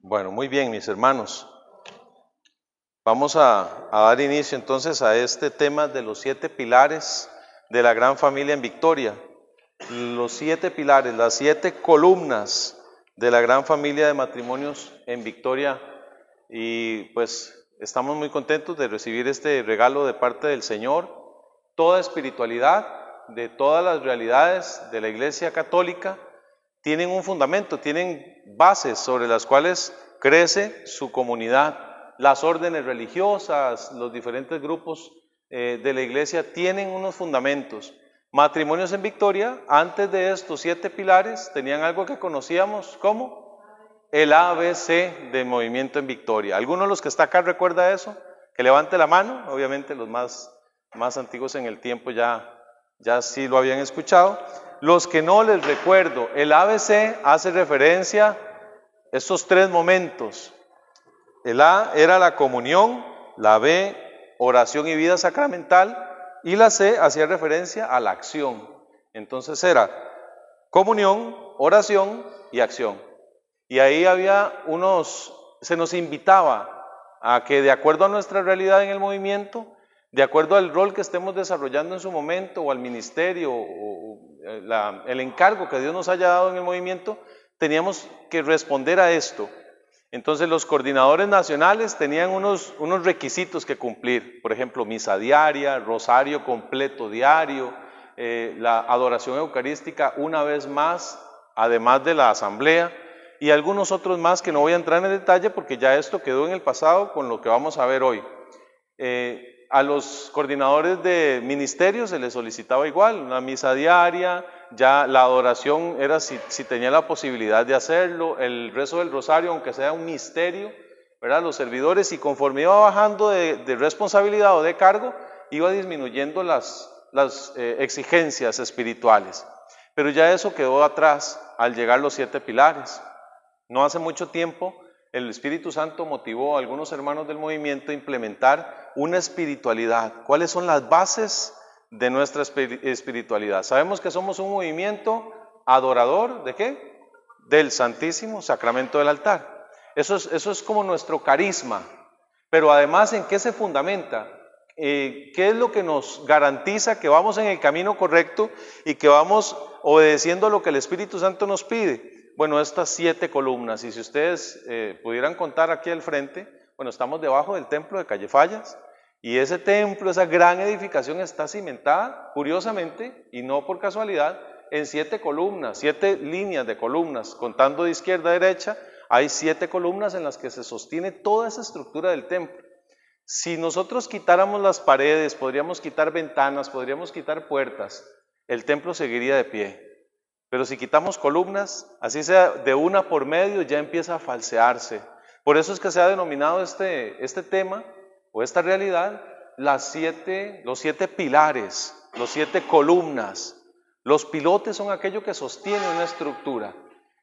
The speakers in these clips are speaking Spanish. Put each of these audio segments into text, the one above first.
Bueno, muy bien, mis hermanos. Vamos a dar inicio entonces a este tema de los 7 pilares de la gran familia en Victoria. Los 7 pilares, las 7 columnas de la gran familia de matrimonios en Victoria. Y pues estamos muy contentos de recibir este regalo de parte del Señor. Toda espiritualidad de todas las realidades de la Iglesia Católica tienen un fundamento, tienen bases sobre las cuales crece su comunidad. Las órdenes religiosas, los diferentes grupos de la iglesia tienen unos fundamentos. Matrimonios en Victoria, antes de estos 7 pilares, tenían algo que conocíamos como el ABC del movimiento en Victoria. ¿Alguno de los que está acá recuerda eso? Que levante la mano. Obviamente los más antiguos en el tiempo ya sí lo habían escuchado. Los que no les recuerdo, el ABC hace referencia a estos 3 momentos. El A era la comunión, la B, oración y vida sacramental, y la C hacía referencia a la acción. Entonces era comunión, oración y acción. Y ahí se nos invitaba a que de acuerdo a nuestra realidad en el movimiento, de acuerdo al rol que estemos desarrollando en su momento, o al ministerio, el encargo que Dios nos haya dado en el movimiento, teníamos que responder a esto. Entonces los coordinadores nacionales tenían unos requisitos que cumplir, por ejemplo, misa diaria, rosario completo diario, la adoración eucarística una vez más, además de la asamblea, y algunos otros más que no voy a entrar en detalle porque ya esto quedó en el pasado con lo que vamos a ver hoy. A los coordinadores de ministerios se les solicitaba igual, una misa diaria, ya la adoración era si tenía la posibilidad de hacerlo, el rezo del rosario, aunque sea un misterio, ¿verdad? Los servidores, y conforme iba bajando de responsabilidad o de cargo, iba disminuyendo las exigencias espirituales. Pero ya eso quedó atrás al llegar los 7 pilares. No hace mucho tiempo el Espíritu Santo motivó a algunos hermanos del movimiento a implementar una espiritualidad. ¿Cuáles son las bases de nuestra espiritualidad? Sabemos que somos un movimiento adorador, ¿de qué? Del Santísimo Sacramento del altar. Eso es como nuestro carisma. Pero además, ¿en qué se fundamenta? ¿Qué es lo que nos garantiza que vamos en el camino correcto y que vamos obedeciendo lo que el Espíritu Santo nos pide? Bueno, estas 7 columnas, y si ustedes pudieran contar aquí al frente, bueno, estamos debajo del templo de Calle Fallas, y ese templo, esa gran edificación está cimentada, curiosamente, y no por casualidad, en 7 columnas, 7 líneas de columnas, contando de izquierda a derecha, hay 7 columnas en las que se sostiene toda esa estructura del templo. Si nosotros quitáramos las paredes, podríamos quitar ventanas, podríamos quitar puertas, el templo seguiría de pie. Pero si quitamos columnas, así sea de una por medio, ya empieza a falsearse. Por eso es que se ha denominado este tema o esta realidad los 7 pilares, los 7 columnas. Los pilotes son aquello que sostiene una estructura,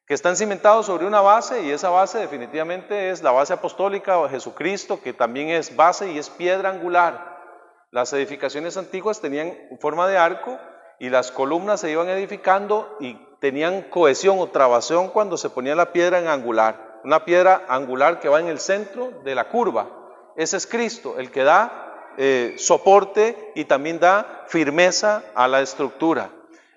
que están cimentados sobre una base, y esa base definitivamente es la base apostólica o Jesucristo, que también es base y es piedra angular. Las edificaciones antiguas tenían forma de arco, y las columnas se iban edificando y tenían cohesión o trabación cuando se ponía la piedra en angular. Una piedra angular que va en el centro de la curva. Ese es Cristo, el que da soporte y también da firmeza a la estructura.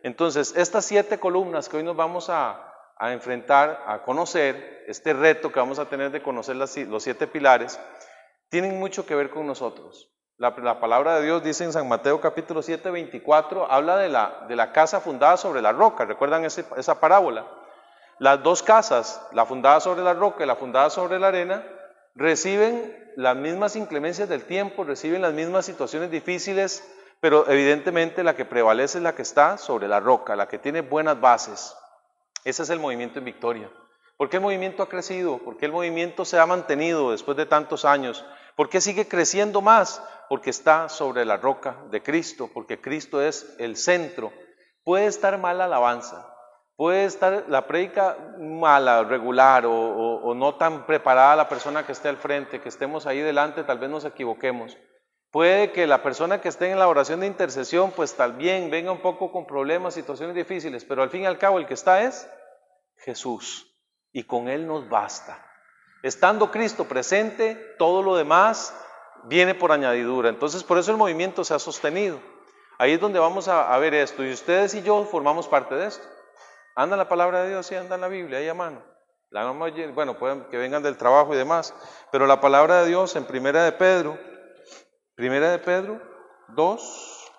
Entonces, estas 7 columnas que hoy nos vamos a enfrentar, a conocer, este reto que vamos a tener de conocer los 7 pilares, tienen mucho que ver con nosotros. La palabra de Dios dice en San Mateo capítulo 7, 24, habla de la casa fundada sobre la roca. ¿Recuerdan esa parábola? Las 2 casas, la fundada sobre la roca y la fundada sobre la arena, reciben las mismas inclemencias del tiempo, reciben las mismas situaciones difíciles, pero evidentemente la que prevalece es la que está sobre la roca, la que tiene buenas bases. Ese es el movimiento en Victoria. ¿Por qué el movimiento ha crecido? ¿Por qué el movimiento se ha mantenido después de tantos años? ¿Por qué sigue creciendo más? Porque está sobre la roca de Cristo, porque Cristo es el centro. Puede estar mal la alabanza, puede estar la prédica mala, regular, o no tan preparada la persona que esté al frente, que estemos ahí delante, tal vez nos equivoquemos. Puede que la persona que esté en la oración de intercesión, pues también venga un poco con problemas, situaciones difíciles, pero al fin y al cabo el que está es Jesús, y con Él nos basta. Estando Cristo presente, todo lo demás viene por añadidura. Entonces, por eso el movimiento se ha sostenido. Ahí es donde vamos a ver esto. Y ustedes y yo formamos parte de esto. Anda la palabra de Dios y anda en la Biblia, ahí a mano. Bueno, pueden que vengan del trabajo y demás. Pero la palabra de Dios en Primera de Pedro 2,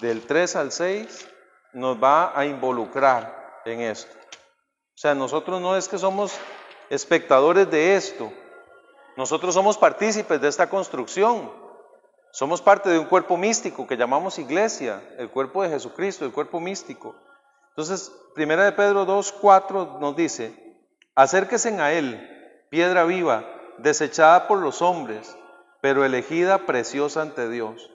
del 3 al 6, nos va a involucrar en esto. O sea, nosotros no es que somos espectadores de esto, nosotros somos partícipes de esta construcción. Somos parte de un cuerpo místico que llamamos iglesia, el cuerpo de Jesucristo, el cuerpo místico. Entonces, 1 de Pedro 2:4 nos dice: acérquense a él, piedra viva, desechada por los hombres, pero elegida preciosa ante Dios.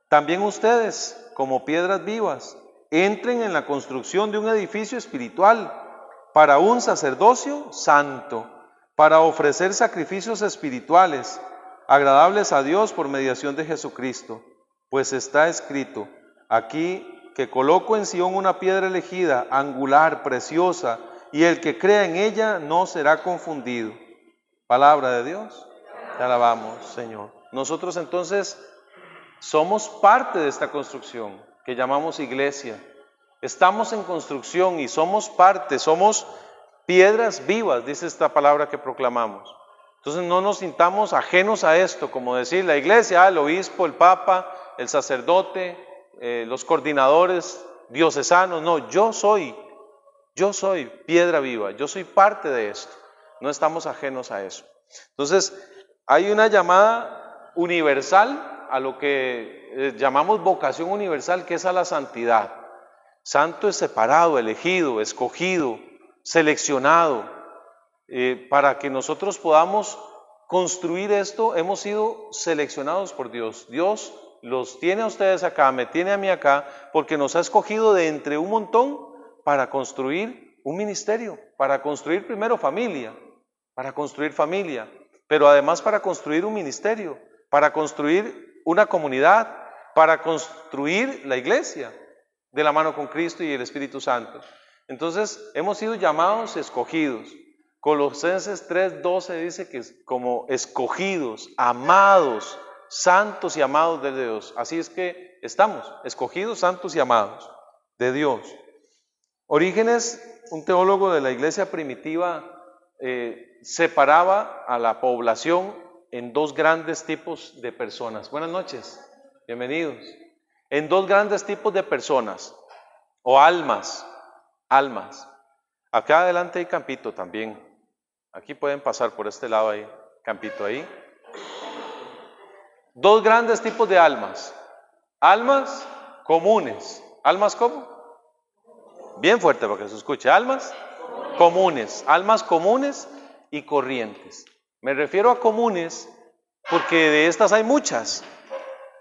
También ustedes, como piedras vivas, entren en la construcción de un edificio espiritual para un sacerdocio santo, para ofrecer sacrificios espirituales agradables a Dios por mediación de Jesucristo. Pues está escrito: aquí que coloco en Sión una piedra elegida, angular, preciosa, y el que crea en ella no será confundido. Palabra de Dios. Te alabamos, Señor. Nosotros entonces somos parte de esta construcción que llamamos iglesia. Estamos en construcción y somos parte, somos piedras vivas, dice esta palabra que proclamamos. Entonces no nos sintamos ajenos a esto, como decir la iglesia, el obispo, el papa, el sacerdote, los coordinadores diocesanos. No, yo soy piedra viva, yo soy parte de esto. No estamos ajenos a eso. Entonces hay una llamada universal a lo que llamamos vocación universal, que es a la santidad. Santo es separado, elegido, escogido, seleccionado. Para que nosotros podamos construir esto, hemos sido seleccionados por Dios. Dios los tiene a ustedes acá, me tiene a mí acá, porque nos ha escogido de entre un montón para construir un ministerio, para construir primero familia, pero además para construir un ministerio, para construir una comunidad, para construir la iglesia de la mano con Cristo y el Espíritu Santo. Entonces hemos sido llamados escogidos. Colosenses 3:12 dice que como escogidos, amados, santos y amados de Dios. Así es que estamos escogidos, santos y amados de Dios. Orígenes, un teólogo de la iglesia primitiva, separaba a la población en dos grandes tipos de personas. Buenas noches, bienvenidos. En dos grandes tipos de personas o almas. Acá adelante hay campito también. Aquí pueden pasar por este lado, ahí, campito ahí. Dos grandes tipos de almas. Almas comunes. ¿Almas cómo? Bien fuerte para que se escuche. Almas comunes. Almas comunes y corrientes. Me refiero a comunes porque de estas hay muchas.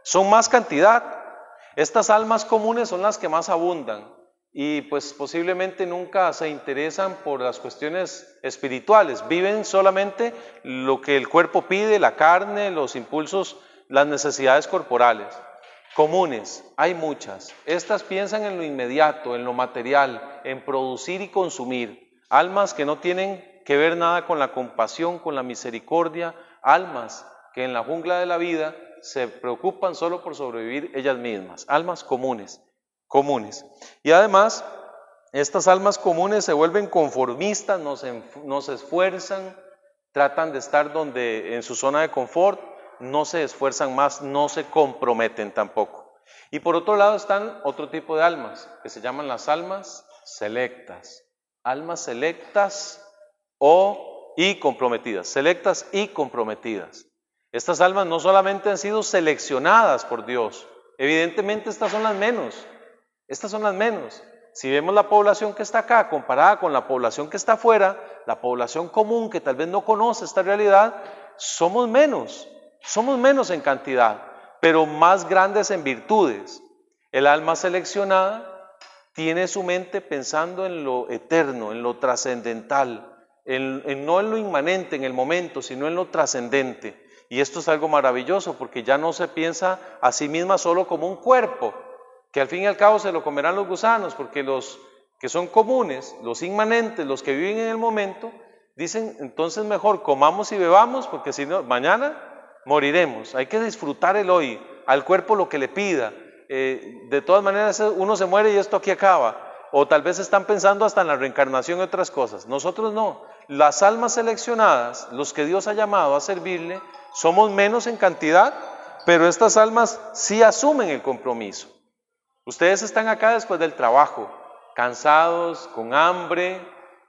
Son más cantidad. Estas almas comunes son las que más abundan. Y pues posiblemente nunca se interesan por las cuestiones espirituales, viven solamente lo que el cuerpo pide, la carne, los impulsos, las necesidades corporales. Comunes, hay muchas. Estas piensan en lo inmediato, en lo material, en producir y consumir. Almas que no tienen que ver nada con la compasión, con la misericordia, almas que en la jungla de la vida se preocupan solo por sobrevivir ellas mismas. Almas comunes. Y además, estas almas comunes se vuelven conformistas, no se esfuerzan, tratan de estar en su zona de confort, no se esfuerzan más, no se comprometen tampoco. Y por otro lado están otro tipo de almas, que se llaman las almas selectas. Almas selectas y comprometidas. Selectas y comprometidas. Estas almas no solamente han sido seleccionadas por Dios, evidentemente estas son las menos. Si vemos la población que está acá comparada con la población que está afuera, la población común que tal vez no conoce esta realidad, somos menos en cantidad, pero más grandes en virtudes. El alma seleccionada tiene su mente pensando en lo eterno, en lo trascendental, no en lo inmanente, en el momento, sino en lo trascendente. Y esto es algo maravilloso porque ya no se piensa a sí misma solo como un cuerpo, que al fin y al cabo se lo comerán los gusanos, porque los que son comunes, los inmanentes, los que viven en el momento, Dicen, entonces mejor comamos y bebamos, porque si no, mañana moriremos. Hay que disfrutar el hoy, al cuerpo lo que le pida. De todas maneras, uno se muere y esto aquí acaba. O tal vez están pensando hasta en la reencarnación y otras cosas. Nosotros no. Las almas seleccionadas, los que Dios ha llamado a servirle, somos menos en cantidad, pero estas almas sí asumen el compromiso. Ustedes están acá después del trabajo, cansados, con hambre,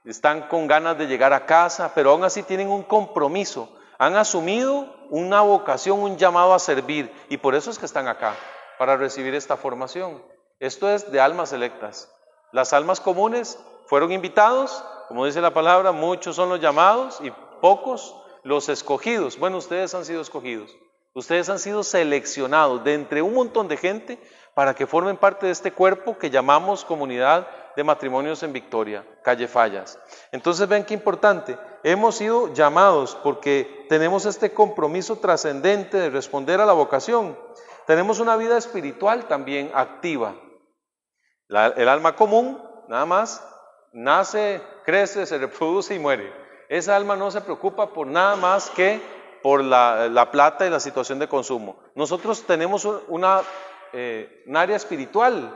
están con ganas de llegar a casa, pero aún así tienen un compromiso. Han asumido una vocación, un llamado a servir, y por eso es que están acá, para recibir esta formación. Esto es de almas selectas. Las almas comunes fueron invitados, como dice la palabra, muchos son los llamados y pocos los escogidos. Bueno, ustedes han sido escogidos, ustedes han sido seleccionados de entre un montón de gente para que formen parte de este cuerpo que llamamos Comunidad de Matrimonios en Victoria, Calle Fallas. Entonces ven qué importante, hemos sido llamados porque tenemos este compromiso trascendente de responder a la vocación. Tenemos una vida espiritual también activa. El alma común, nada más, nace, crece, se reproduce y muere. Esa alma no se preocupa por nada más que por la plata y la situación de consumo. Nosotros tenemos un área espiritual.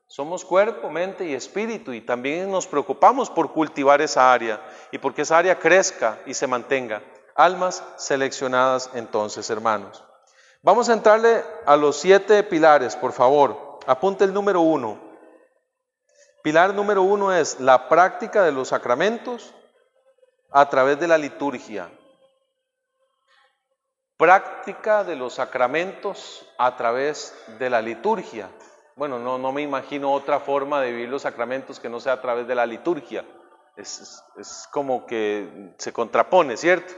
Somos cuerpo, mente y espíritu, y también nos preocupamos por cultivar esa área y porque esa área crezca y se mantenga. Almas seleccionadas entonces, hermanos. Vamos a entrarle a los 7 pilares, por favor. Apunte el número 1. Pilar número 1 es la práctica de los sacramentos a través de la liturgia. Práctica de los sacramentos a través de la liturgia. Bueno, no me imagino otra forma de vivir los sacramentos que no sea a través de la liturgia. Es como que se contrapone, ¿cierto?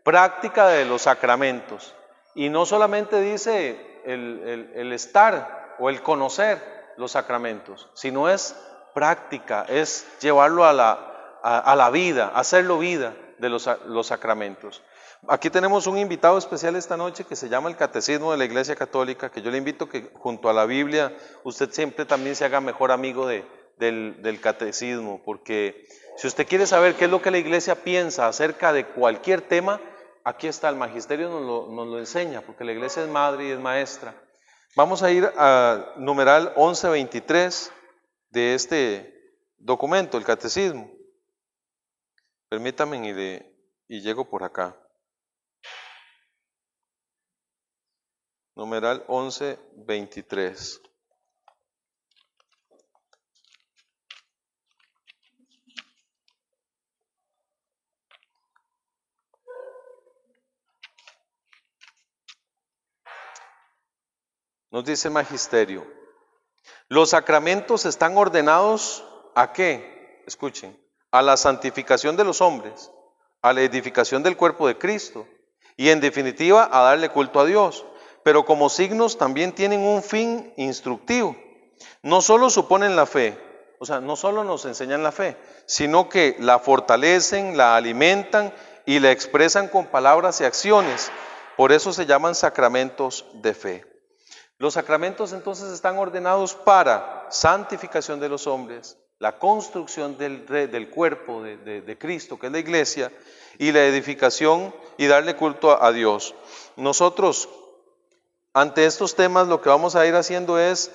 Práctica de los sacramentos. Y no solamente dice el estar o el conocer los sacramentos, sino es práctica, es llevarlo a la vida, hacerlo vida de los sacramentos. Aquí tenemos un invitado especial esta noche que se llama el Catecismo de la Iglesia Católica, que yo le invito que junto a la Biblia usted siempre también se haga mejor amigo del Catecismo, porque si usted quiere saber qué es lo que la Iglesia piensa acerca de cualquier tema, aquí está, el Magisterio nos lo enseña, porque la Iglesia es madre y es maestra. Vamos a ir a numeral 1123 de este documento, el Catecismo. Permítame y llego por acá. Numeral 1123. Nos dice el Magisterio, los sacramentos están ordenados ¿a qué? Escuchen, a la santificación de los hombres, a la edificación del cuerpo de Cristo y en definitiva a darle culto a Dios. Pero como signos también tienen un fin instructivo. No solo suponen la fe, o sea, no solo nos enseñan la fe, sino que la fortalecen, la alimentan y la expresan con palabras y acciones. Por eso se llaman sacramentos de fe. Los sacramentos entonces están ordenados para santificación de los hombres, la construcción del cuerpo de Cristo, que es la iglesia, y la edificación y darle culto a Dios. Nosotros, ante estos temas, lo que vamos a ir haciendo es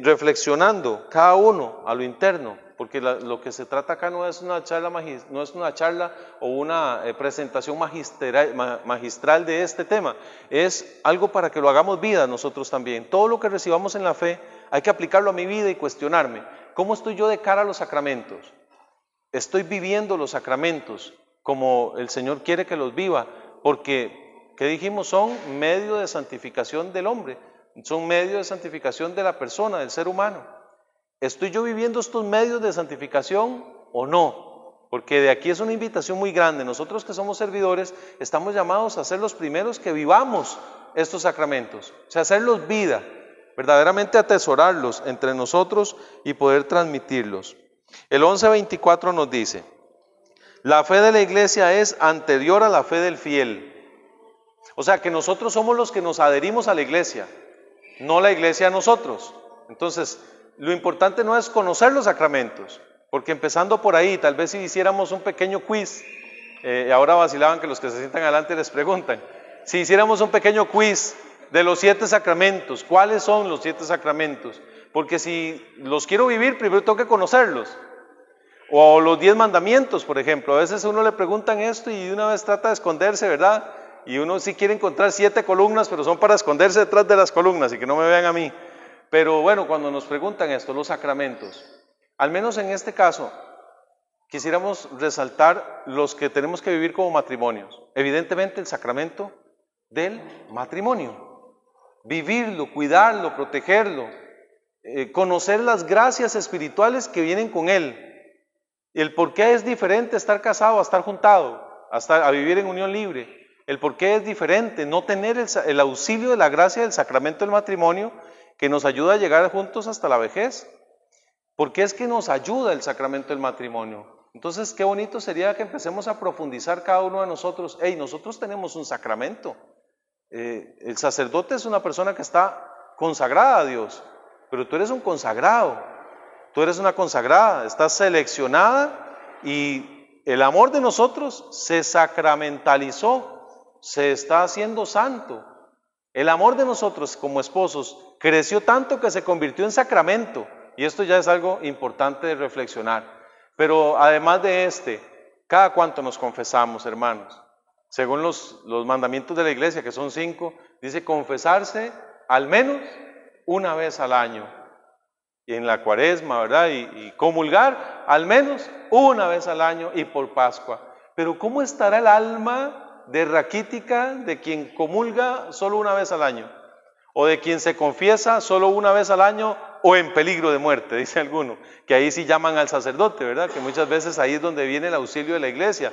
reflexionando cada uno a lo interno, porque lo que se trata acá no es una charla o una presentación magistral de este tema, es algo para que lo hagamos vida nosotros también. Todo lo que recibamos en la fe hay que aplicarlo a mi vida y cuestionarme, ¿cómo estoy yo de cara a los sacramentos? ¿Estoy viviendo los sacramentos como el Señor quiere que los viva? Porque ¿qué dijimos? Son medio de santificación del hombre, son medio de santificación de la persona, del ser humano. ¿Estoy yo viviendo estos medios de santificación o no? Porque de aquí es una invitación muy grande. Nosotros que somos servidores estamos llamados a ser los primeros que vivamos estos sacramentos, o sea, hacerlos vida, verdaderamente atesorarlos entre nosotros y poder transmitirlos. El 11:24 nos dice, la fe de la iglesia es anterior a la fe del fiel. O sea que nosotros somos los que nos adherimos a la iglesia, no la iglesia a nosotros. Entonces, lo importante no es conocer los sacramentos, porque empezando por ahí, tal vez si hiciéramos un pequeño quiz Ahora vacilaban que los que se sientan adelante les preguntan. Si hiciéramos un pequeño quiz de los 7 sacramentos, ¿cuáles son los 7 sacramentos? Porque si los quiero vivir, primero tengo que conocerlos. O los 10 mandamientos, por ejemplo. A veces a uno le preguntan esto y de una vez trata de esconderse, ¿verdad? Y uno sí quiere encontrar 7 columnas, pero son para esconderse detrás de las columnas y que no me vean a mí. Pero bueno, cuando nos preguntan esto, los sacramentos, al menos en este caso, quisiéramos resaltar los que tenemos que vivir como matrimonios. Evidentemente el sacramento del matrimonio. Vivirlo, cuidarlo, protegerlo, conocer las gracias espirituales que vienen con él. El por qué es diferente estar casado a estar juntado, a vivir en unión libre. El por qué es diferente no tener el auxilio de la gracia del sacramento del matrimonio que nos ayuda a llegar juntos hasta la vejez. ¿Por qué es que nos ayuda el sacramento del matrimonio? Entonces, qué bonito sería que empecemos a profundizar cada uno de nosotros. Nosotros tenemos un sacramento. El sacerdote es una persona que está consagrada a Dios, pero tú eres un consagrado, tú eres una consagrada, estás seleccionada y el amor de nosotros se sacramentalizó, se está haciendo santo. El amor de nosotros como esposos creció tanto que se convirtió en sacramento y esto ya es algo importante de reflexionar. Pero además de cada cuánto nos confesamos, hermanos. Según los mandamientos de la iglesia, que son 5, dice confesarse al menos una vez al año. Y en la cuaresma, ¿verdad? Y comulgar al menos una vez al año y por Pascua. Pero ¿cómo estará el alma de raquítica de quien comulga solo una vez al año? O de quien se confiesa solo una vez al año o en peligro de muerte, dice alguno. Que ahí sí llaman al sacerdote, ¿verdad? Que muchas veces ahí es donde viene el auxilio de la iglesia.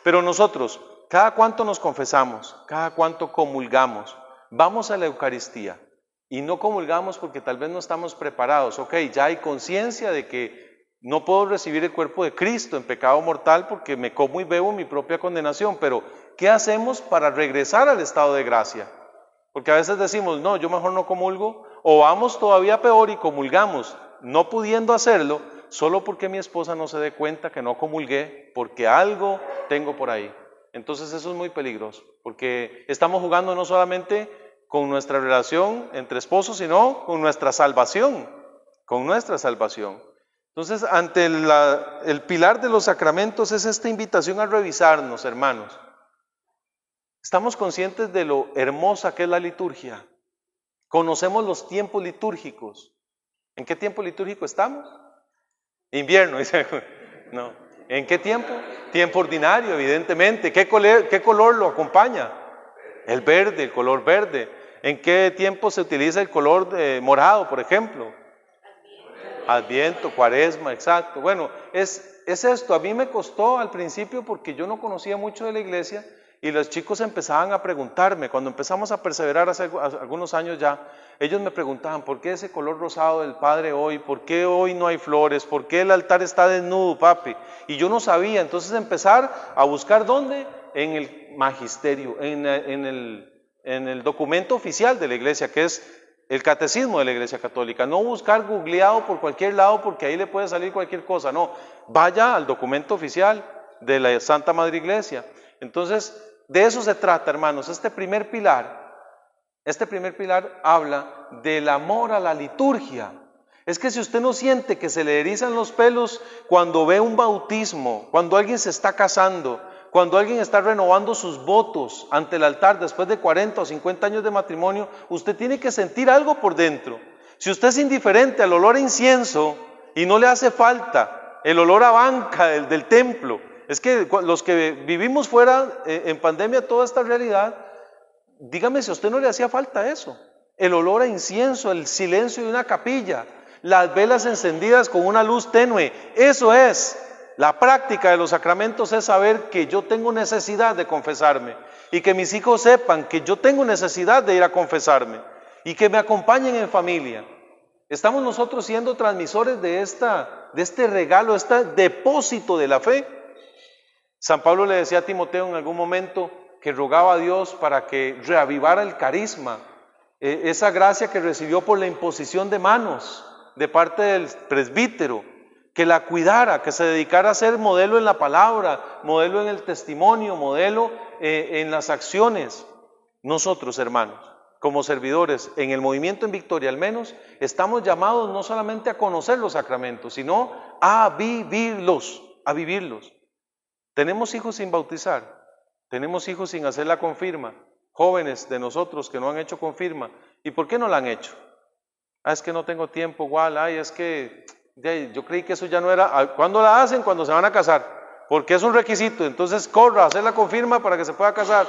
Pero nosotros, ¿cada cuánto nos confesamos? ¿Cada cuánto comulgamos? Vamos a la Eucaristía y no comulgamos porque tal vez no estamos preparados. Ok, ya hay conciencia de que no puedo recibir el cuerpo de Cristo en pecado mortal porque me como y bebo mi propia condenación, pero ¿qué hacemos para regresar al estado de gracia? Porque a veces decimos, no, yo mejor no comulgo, o vamos todavía peor y comulgamos, no pudiendo hacerlo, solo porque mi esposa no se dé cuenta que no comulgué, porque algo tengo por ahí. Entonces eso es muy peligroso, porque estamos jugando no solamente con nuestra relación entre esposos, sino con nuestra salvación, Entonces, ante el pilar de los sacramentos es esta invitación a revisarnos, hermanos. Estamos conscientes de lo hermosa que es la liturgia. Conocemos los tiempos litúrgicos. ¿En qué tiempo litúrgico estamos? Invierno, dice. No. ¿En qué tiempo? Tiempo ordinario, evidentemente. ¿Qué color lo acompaña? El verde, el color verde. ¿En qué tiempo se utiliza el color morado, por ejemplo? Adviento, cuaresma, exacto. Bueno, es esto. A mí me costó al principio porque yo no conocía mucho de la iglesia y los chicos empezaban a preguntarme, cuando empezamos a perseverar hace algunos años ya, ellos me preguntaban, ¿por qué ese color rosado del Padre hoy? ¿Por qué hoy no hay flores? ¿Por qué el altar está desnudo, papi? Y yo no sabía, entonces empezar a buscar ¿dónde? En el magisterio, en el documento oficial de la iglesia, que es el catecismo de la iglesia católica. No buscar googleado por cualquier lado porque ahí le puede salir cualquier cosa, no, vaya al documento oficial de la Santa Madre Iglesia. Entonces, de eso se trata, hermanos. Este primer pilar habla del amor a la liturgia. Es que si usted no siente que se le erizan los pelos cuando ve un bautismo, cuando alguien se está casando, cuando alguien está renovando sus votos ante el altar después de 40 o 50 años de matrimonio, usted tiene que sentir algo por dentro. Si usted es indiferente al olor a incienso y no le hace falta el olor a banca del templo, es que los que vivimos fuera en pandemia toda esta realidad, dígame si a usted no le hacía falta eso, el olor a incienso, el silencio de una capilla, las velas encendidas con una luz tenue. Eso es la práctica de los sacramentos, es saber que yo tengo necesidad de confesarme y que mis hijos sepan que yo tengo necesidad de ir a confesarme y que me acompañen en familia. Estamos nosotros siendo transmisores de este regalo, este depósito de la fe. San Pablo le decía a Timoteo en algún momento que rogaba a Dios para que reavivara el carisma, esa gracia que recibió por la imposición de manos de parte del presbítero. que la cuidara, que se dedicara a ser modelo en la palabra, modelo en el testimonio, modelo en las acciones. Nosotros, hermanos, como servidores, en el movimiento en Victoria al menos, estamos llamados no solamente a conocer los sacramentos, sino a vivirlos, a vivirlos. Tenemos hijos sin bautizar, tenemos hijos sin hacer la confirma, jóvenes de nosotros que no han hecho confirma. ¿Y por qué no la han hecho? Es que no tengo tiempo, igual, es que yo creí que eso ya no era. ¿Cuándo la hacen? Cuando se van a casar, porque es un requisito. Entonces corra a hacer la confirma para que se pueda casar.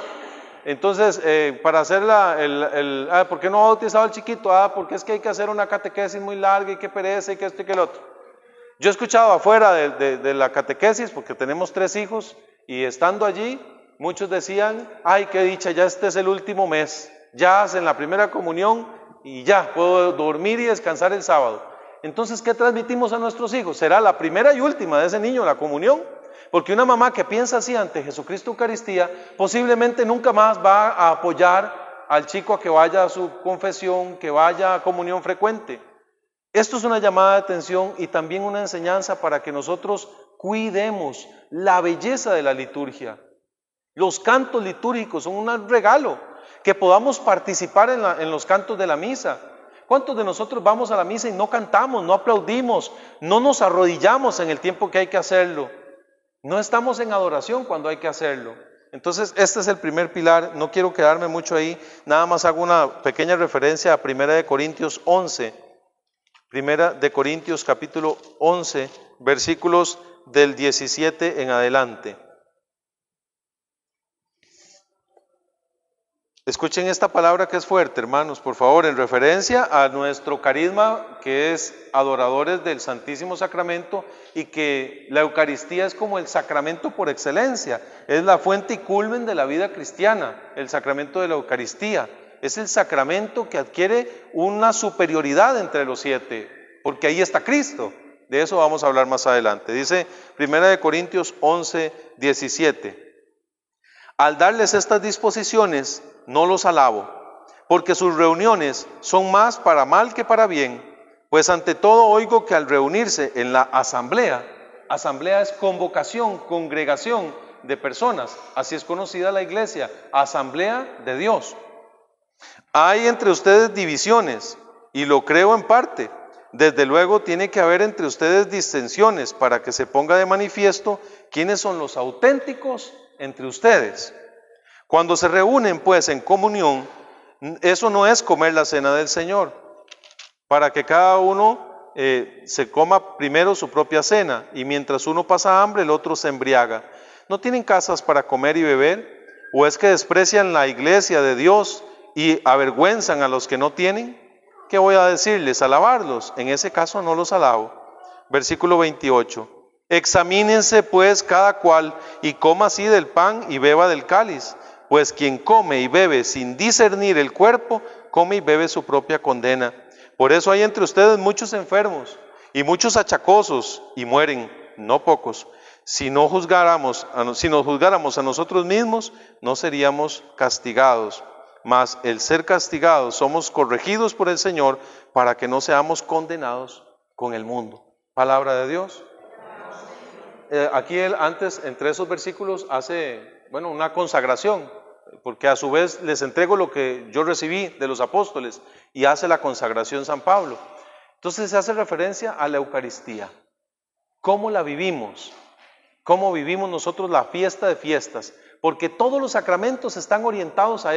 Entonces, para hacer ¿por qué no ha bautizado al chiquito? Porque es que hay que hacer una catequesis muy larga y que pereza y que esto y que el otro. Yo he escuchado afuera de la catequesis, porque tenemos 3 hijos, y estando allí, muchos decían, qué dicha, ya este es el último mes, ya hacen la primera comunión y ya puedo dormir y descansar el sábado. Entonces, ¿qué transmitimos a nuestros hijos? Será la primera y última de ese niño, la comunión. Porque una mamá que piensa así ante Jesucristo Eucaristía, posiblemente nunca más va a apoyar al chico a que vaya a su confesión, que vaya a comunión frecuente. Esto es una llamada de atención y también una enseñanza para que nosotros cuidemos la belleza de la liturgia. Los cantos litúrgicos son un regalo, que podamos participar en los cantos de la misa. ¿Cuántos de nosotros vamos a la misa y no cantamos, no aplaudimos, no nos arrodillamos en el tiempo que hay que hacerlo? No estamos en adoración cuando hay que hacerlo. Entonces, este es el primer pilar. No quiero quedarme mucho ahí, nada más hago una pequeña referencia a 1 Corintios 11. 1 Corintios capítulo 11, versículos del 17 en adelante. Escuchen esta palabra que es fuerte, hermanos, por favor, en referencia a nuestro carisma, que es adoradores del Santísimo Sacramento, y que la Eucaristía es como el sacramento por excelencia, es la fuente y culmen de la vida cristiana, el sacramento de la Eucaristía. Es el sacramento que adquiere una superioridad entre los 7, porque ahí está Cristo. De eso vamos a hablar más adelante. Dice 1 Corintios 11, 17. Al darles estas disposiciones, no los alabo, porque sus reuniones son más para mal que para bien, pues ante todo oigo que al reunirse en la asamblea es convocación, congregación de personas, así es conocida la iglesia, asamblea de Dios. Hay entre ustedes divisiones, y lo creo en parte. Desde luego tiene que haber entre ustedes disensiones para que se ponga de manifiesto quiénes son los auténticos entre ustedes. Cuando se reúnen pues en comunión, eso no es comer la cena del Señor, para que cada uno se coma primero su propia cena, y mientras uno pasa hambre, el otro se embriaga. ¿No tienen casas para comer y beber? ¿O es que desprecian la iglesia de Dios y avergüenzan a los que no tienen? ¿Qué voy a decirles? ¿Alabarlos? En ese caso no los alabo. Versículo 28. Examínense pues cada cual y coma así del pan y beba del cáliz, pues quien come y bebe sin discernir el cuerpo, come y bebe su propia condena. Por eso hay entre ustedes muchos enfermos y muchos achacosos, y mueren, no pocos. Si nos juzgáramos a nosotros mismos, no seríamos castigados. Mas el ser castigados, somos corregidos por el Señor para que no seamos condenados con el mundo. Palabra de Dios. Aquí él antes, entre esos versículos, hace una consagración, porque a su vez les entrego lo que yo recibí de los apóstoles, y hace la consagración San Pablo. Entonces se hace referencia a la Eucaristía. ¿Cómo la vivimos? ¿Cómo vivimos nosotros la fiesta de fiestas? Porque todos los sacramentos están orientados a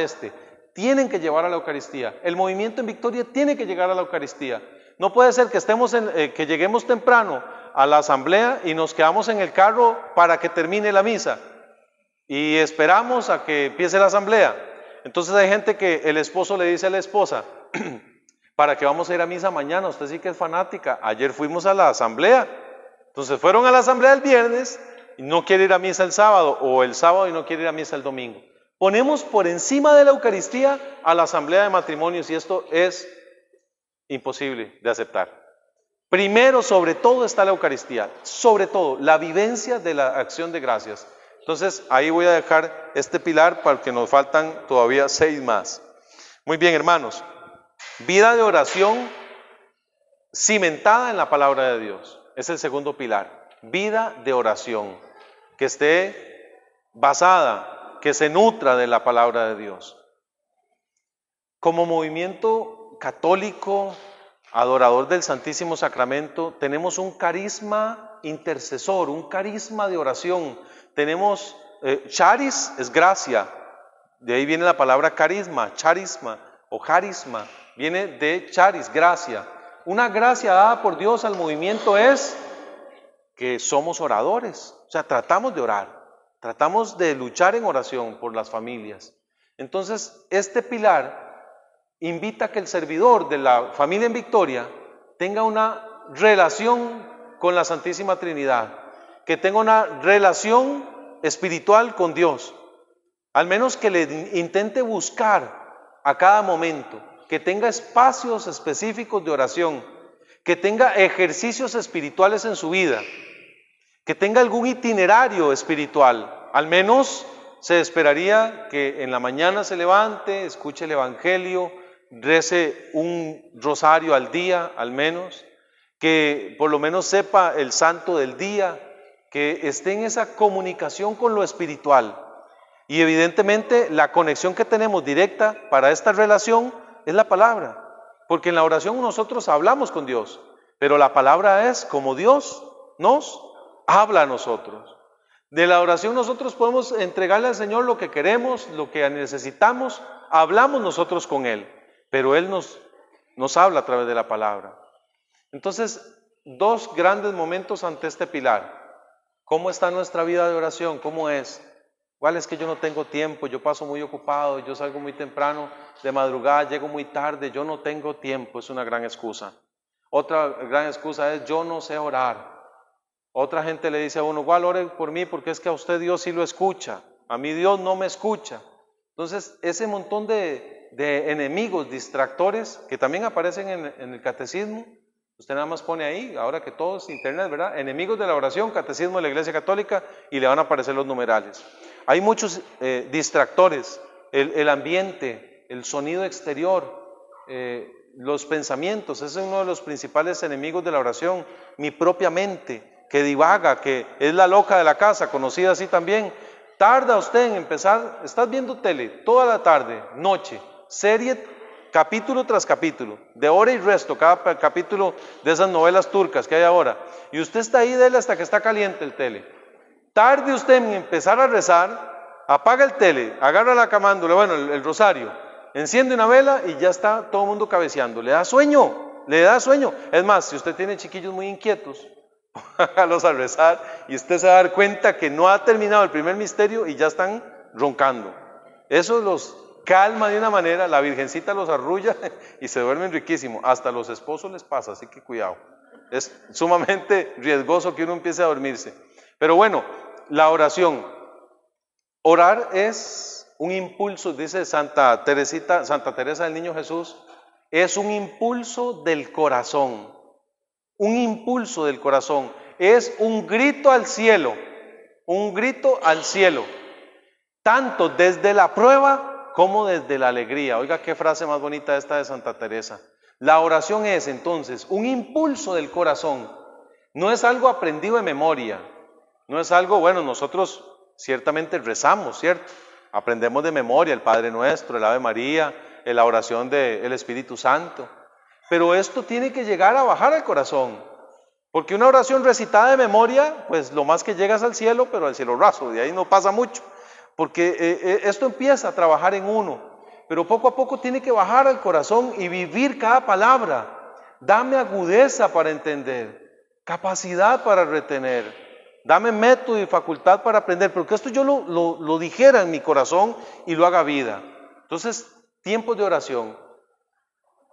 tienen que llevar a la Eucaristía. El movimiento en Victoria tiene que llegar a la Eucaristía. No puede ser que que lleguemos temprano a la asamblea y nos quedamos en el carro para que termine la misa y esperamos a que empiece la asamblea. Entonces hay gente que el esposo le dice a la esposa, ¿para qué vamos a ir a misa mañana? Usted sí que es fanática, ayer fuimos a la asamblea. Entonces fueron a la asamblea el viernes y no quiere ir a misa el sábado, o el sábado y no quiere ir a misa el domingo. Ponemos por encima de la Eucaristía a la asamblea de matrimonios, y esto es imposible de aceptar. Primero, sobre todo, está la Eucaristía, sobre todo, la vivencia de la acción de gracias. Entonces, ahí voy a dejar este pilar porque nos faltan todavía 6 más. Muy bien, hermanos. Vida de oración cimentada en la palabra de Dios. es el segundo pilar. Vida de oración, que esté basada, que se nutra de la palabra de Dios. Como movimiento católico, adorador del Santísimo Sacramento, tenemos un carisma intercesor, un carisma de oración. Tenemos, charis es gracia, de ahí viene la palabra carisma, charisma o carisma, viene de charis, gracia. Una gracia dada por Dios al movimiento es que somos oradores, o sea, tratamos de orar, tratamos de luchar en oración por las familias. Entonces, este pilar invita a que el servidor de la familia en Victoria tenga una relación con la Santísima Trinidad, que tenga una relación espiritual con Dios, al menos que le intente buscar a cada momento, que tenga espacios específicos de oración, que tenga ejercicios espirituales en su vida, que tenga algún itinerario espiritual. Al menos se esperaría que en la mañana se levante, escuche el Evangelio, rece un rosario al día, al menos, que por lo menos sepa el santo del día, que esté en esa comunicación con lo espiritual. Y evidentemente la conexión que tenemos directa para esta relación es la palabra, porque en la oración nosotros hablamos con Dios, pero la palabra es como Dios nos habla a nosotros. De la oración nosotros podemos entregarle al Señor lo que queremos, lo que necesitamos, hablamos nosotros con Él, pero Él nos habla a través de la palabra. Entonces, dos grandes momentos ante este pilar. ¿Cómo está nuestra vida de oración? ¿Cómo es? Igual es que yo no tengo tiempo, yo paso muy ocupado, yo salgo muy temprano de madrugada, llego muy tarde, yo no tengo tiempo, es una gran excusa. Otra gran excusa es yo no sé orar. Otra gente le dice a uno, igual ore por mí porque es que a usted Dios sí lo escucha, a mí Dios no me escucha. Entonces ese montón de enemigos, distractores que también aparecen en el catecismo, usted nada más pone ahí, ahora que todo es internet, ¿verdad? Enemigos de la oración, catecismo de la Iglesia Católica, y le van a aparecer los numerales. Hay muchos distractores, el ambiente, el sonido exterior, los pensamientos, ese es uno de los principales enemigos de la oración. Mi propia mente, que divaga, que es la loca de la casa, conocida así también. Tarda usted en empezar, estás viendo tele toda la tarde, noche, serie, capítulo tras capítulo, de hora y resto, cada capítulo de esas novelas turcas que hay ahora, y usted está ahí dele hasta que está caliente el tele. Tarde usted en empezar a rezar, apaga el tele, agarra la camándula, bueno, el rosario, enciende una vela y ya está todo el mundo cabeceando. Le da sueño, le da sueño. Es más, si usted tiene chiquillos muy inquietos, hágalos a rezar y usted se va a dar cuenta que no ha terminado el primer misterio y ya están roncando. Eso los calma de una manera, la Virgencita los arrulla y se duermen riquísimo. Hasta los esposos les pasa, así que cuidado. Es sumamente riesgoso que uno empiece a dormirse. Pero bueno, la oración. Orar es un impulso, dice Santa Teresa del Niño Jesús, es un impulso del corazón. Un impulso del corazón. Es un grito al cielo. Un grito al cielo. Tanto desde la prueba como desde la alegría. Oiga qué frase más bonita esta de Santa Teresa. La oración es entonces un impulso del corazón. No es algo aprendido de memoria. No es algo, bueno, nosotros ciertamente rezamos, ¿cierto? Aprendemos de memoria el Padre Nuestro, el Ave María, la oración del Espíritu Santo. Pero esto tiene que llegar a bajar al corazón. Porque una oración recitada de memoria, pues lo más que llega es al cielo, pero al cielo raso, de ahí no pasa mucho. Porque esto empieza a trabajar en uno. Pero poco a poco tiene que bajar al corazón y vivir cada palabra. Dame agudeza para entender, capacidad para retener. Dame método y facultad para aprender, porque esto yo lo dijera en mi corazón y lo haga vida. Entonces, tiempos de oración.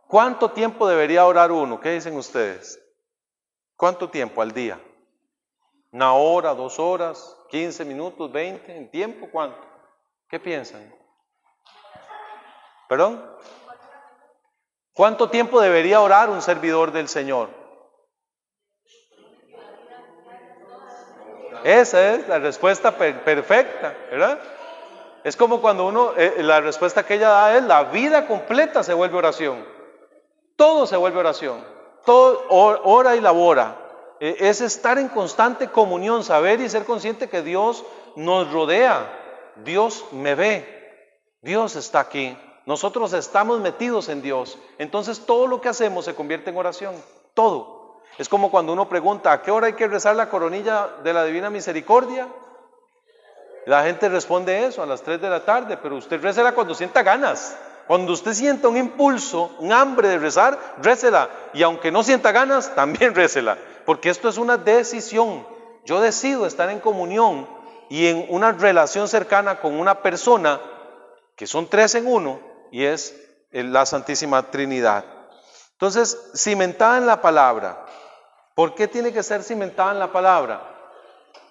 ¿Cuánto tiempo debería orar uno? ¿Qué dicen ustedes? ¿Cuánto tiempo al día? ¿Una hora, 2 horas, 15 minutos, 20? ¿En tiempo cuánto? ¿Qué piensan? ¿Perdón? ¿Cuánto tiempo debería orar un servidor del Señor? Esa es la respuesta perfecta, ¿verdad? Es como cuando uno, la respuesta que ella da es la vida completa se vuelve oración. Todo se vuelve oración. Todo ora y labora. es estar en constante comunión, saber y ser consciente que Dios nos rodea, Dios me ve, Dios está aquí, nosotros estamos metidos en Dios. Entonces todo lo que hacemos se convierte en oración, todo. Es como cuando uno pregunta, ¿a qué hora hay que rezar la coronilla de la Divina Misericordia? La gente responde eso, a las 3 de la tarde, pero usted récela cuando sienta ganas. Cuando usted sienta un impulso, un hambre de rezar, récela. Y aunque no sienta ganas, también récela. Porque esto es una decisión. Yo decido estar en comunión y en una relación cercana con una persona, que son 3 en uno, y es la Santísima Trinidad. Entonces, cimentada en la palabra. ¿Por qué tiene que ser cimentada en la palabra?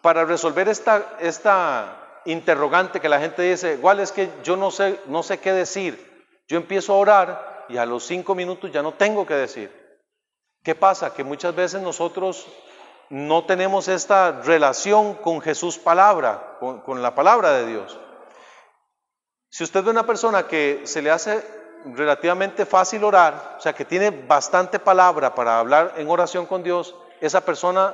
Para resolver esta interrogante que la gente dice, igual es que yo no sé qué decir. Yo empiezo a orar y a los 5 minutos ya no tengo que decir. ¿Qué pasa? Que muchas veces nosotros no tenemos esta relación con Jesús palabra, con la palabra de Dios. Si usted ve una persona que se le hace relativamente fácil orar, o sea que tiene bastante palabra para hablar en oración con Dios, esa persona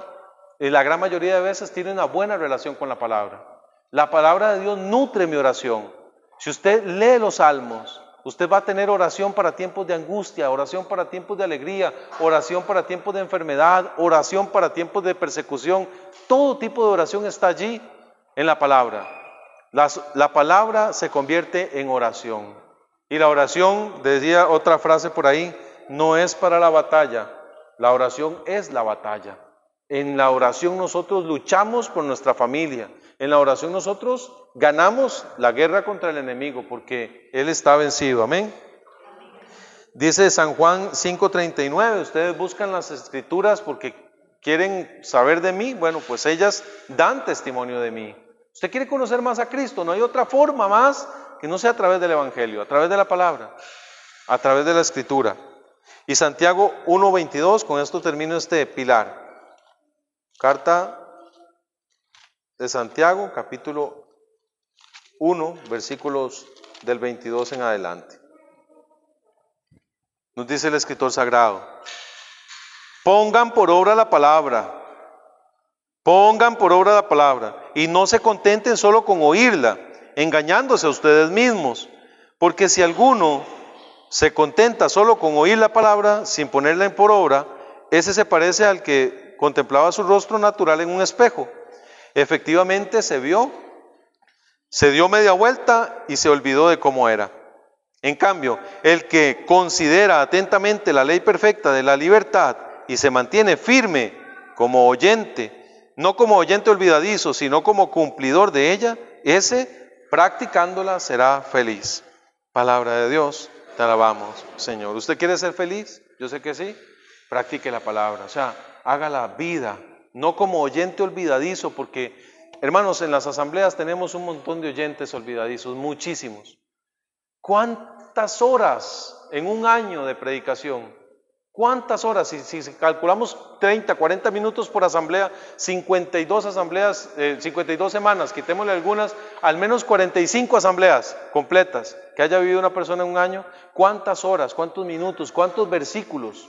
la gran mayoría de veces tiene una buena relación con la palabra. La palabra de Dios nutre mi oración. Si usted lee los salmos, usted va a tener oración para tiempos de angustia, oración para tiempos de alegría, oración para tiempos de enfermedad, oración para tiempos de persecución. Todo tipo de oración está allí en la palabra. La palabra se convierte en oración. Y la oración, decía otra frase por ahí, no es para la batalla. La oración es la batalla. En la oración nosotros luchamos por nuestra familia. En la oración nosotros ganamos la guerra contra el enemigo porque Él está vencido. Amén. Dice San Juan 5:39, ustedes buscan las escrituras porque quieren saber de mí. Bueno, pues ellas dan testimonio de mí. Usted quiere conocer más a Cristo, no hay otra forma más que no sea a través del Evangelio, a través de la palabra, a través de la escritura. Y Santiago 1:22, con esto termino este pilar. Carta de Santiago, capítulo 1, versículos del 22 en adelante. Nos dice el escritor sagrado: pongan por obra la palabra, y no se contenten solo con oírla, engañándose a ustedes mismos, porque si alguno se contenta solo con oír la palabra sin ponerla por obra, ese se parece al que contemplaba su rostro natural en un espejo. Efectivamente se vio, se dio media vuelta y se olvidó de cómo era. En cambio, el que considera atentamente la ley perfecta de la libertad y se mantiene firme como oyente, no como oyente olvidadizo, sino como cumplidor de ella, ese practicándola será feliz. Palabra de Dios, te alabamos, Señor. ¿Usted quiere ser feliz? Yo sé que sí. Practique la palabra, o sea, haga la vida, no como oyente olvidadizo, porque, hermanos, en las asambleas tenemos un montón de oyentes olvidadizos, muchísimos. ¿Cuántas horas en un año de predicación? ¿Cuántas horas? Si calculamos 30, 40 minutos por asamblea, 52 asambleas, 52 semanas, quitémosle algunas, al menos 45 asambleas completas que haya vivido una persona en un año. ¿Cuántas horas? ¿Cuántos minutos? ¿Cuántos versículos?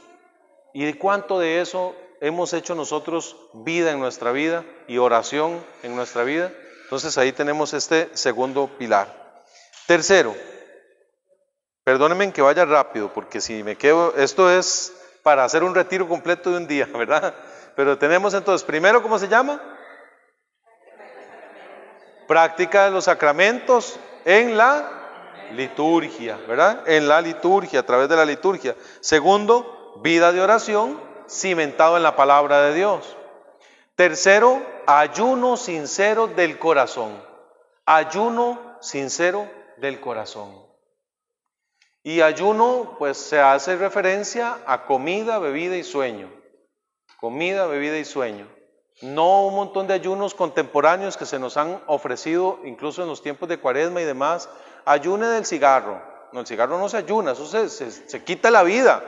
¿Y de cuánto de eso hemos hecho nosotros vida en nuestra vida y oración en nuestra vida? Entonces ahí tenemos este segundo pilar. Tercero, perdónenme que vaya rápido, porque si me quedo, esto es para hacer un retiro completo de un día, ¿verdad? Pero tenemos entonces, primero, ¿cómo se llama? Práctica de los sacramentos en la liturgia, ¿verdad? En la liturgia, a través de la liturgia. Segundo, vida de oración cimentado en la palabra de Dios. Tercero, ayuno sincero del corazón. Ayuno sincero del corazón. Y ayuno, pues se hace referencia a comida, bebida y sueño. Comida, bebida y sueño. No un montón de ayunos contemporáneos que se nos han ofrecido, incluso en los tiempos de Cuaresma y demás. Ayune del cigarro. No, el cigarro no se ayuna, eso se quita la vida.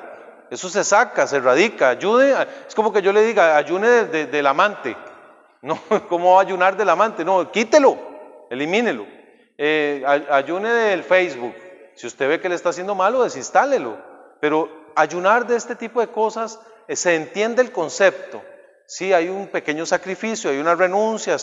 Eso se saca, se erradica. Es como que yo le diga, ayune del amante. No, ¿cómo va a ayunar del amante? No, quítelo, elimínelo. Ayune del Facebook. Si usted ve que le está haciendo malo, desinstálelo. Pero ayunar de este tipo de cosas, se entiende el concepto. sí hay un pequeño sacrificio, hay una renuncia,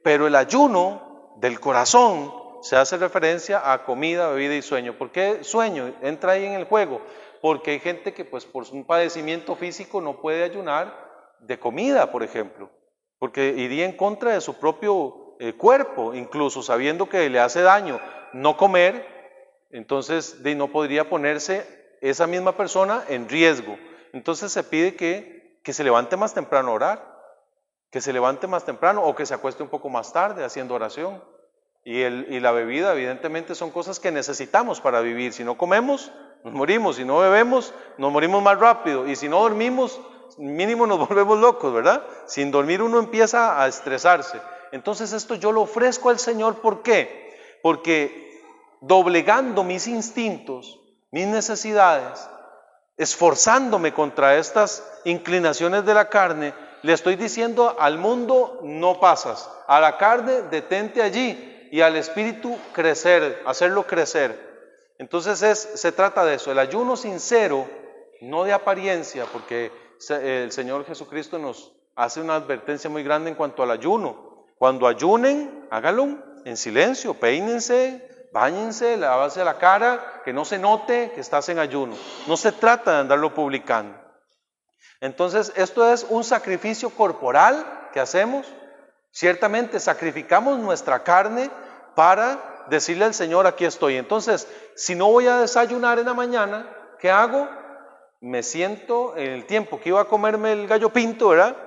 pero el ayuno del corazón se hace referencia a comida, bebida y sueño. ¿Por qué sueño? Entra ahí en el juego. Porque hay gente que pues por un padecimiento físico no puede ayunar de comida, por ejemplo, porque iría en contra de su propio cuerpo, incluso sabiendo que le hace daño no comer, entonces no podría ponerse esa misma persona en riesgo. Entonces se pide que se levante más temprano a orar, que se levante más temprano o que se acueste un poco más tarde haciendo oración. Y la bebida, evidentemente, son cosas que necesitamos para vivir. Si no comemos, nos morimos. Si no bebemos, nos morimos más rápido. Y si no dormimos, mínimo nos volvemos locos, ¿verdad? Sin dormir uno empieza a estresarse. Entonces esto yo lo ofrezco al Señor. ¿Por qué? Porque doblegando mis instintos, mis necesidades, esforzándome contra estas inclinaciones de la carne, le estoy diciendo al mundo: no pasas. A la carne, detente allí. Y al espíritu, crecer, hacerlo crecer. Entonces se trata de eso, el ayuno sincero, no de apariencia, porque el Señor Jesucristo nos hace una advertencia muy grande en cuanto al ayuno. Cuando ayunen, háganlo en silencio, peínense, báñense, lávense la cara, que no se note que estás en ayuno. No se trata de andarlo publicando. Entonces, esto es un sacrificio corporal que hacemos. Ciertamente sacrificamos nuestra carne para decirle al Señor: aquí estoy. Entonces, si no voy a desayunar en la mañana, ¿qué hago? Me siento en el tiempo que iba a comerme el gallo pinto, ¿verdad?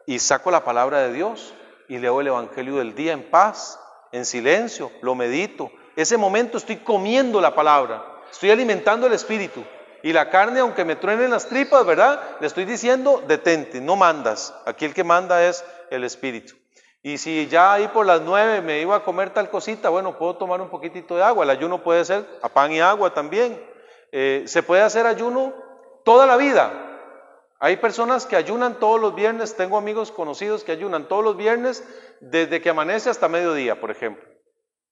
Y saco la palabra de Dios y leo el Evangelio del día en paz, en silencio, lo medito. Ese momento estoy comiendo la palabra, estoy alimentando el espíritu. Y la carne, aunque me truenen las tripas, ¿verdad? Le estoy diciendo: detente, no mandas. Aquí el que manda es el espíritu. Y si ya ahí por las 9 me iba a comer tal cosita, bueno, puedo tomar un poquitito de agua. El ayuno puede ser a pan y agua también. Se puede hacer ayuno toda la vida. Hay personas que ayunan todos los viernes. Tengo amigos conocidos que ayunan todos los viernes desde que amanece hasta mediodía, por ejemplo.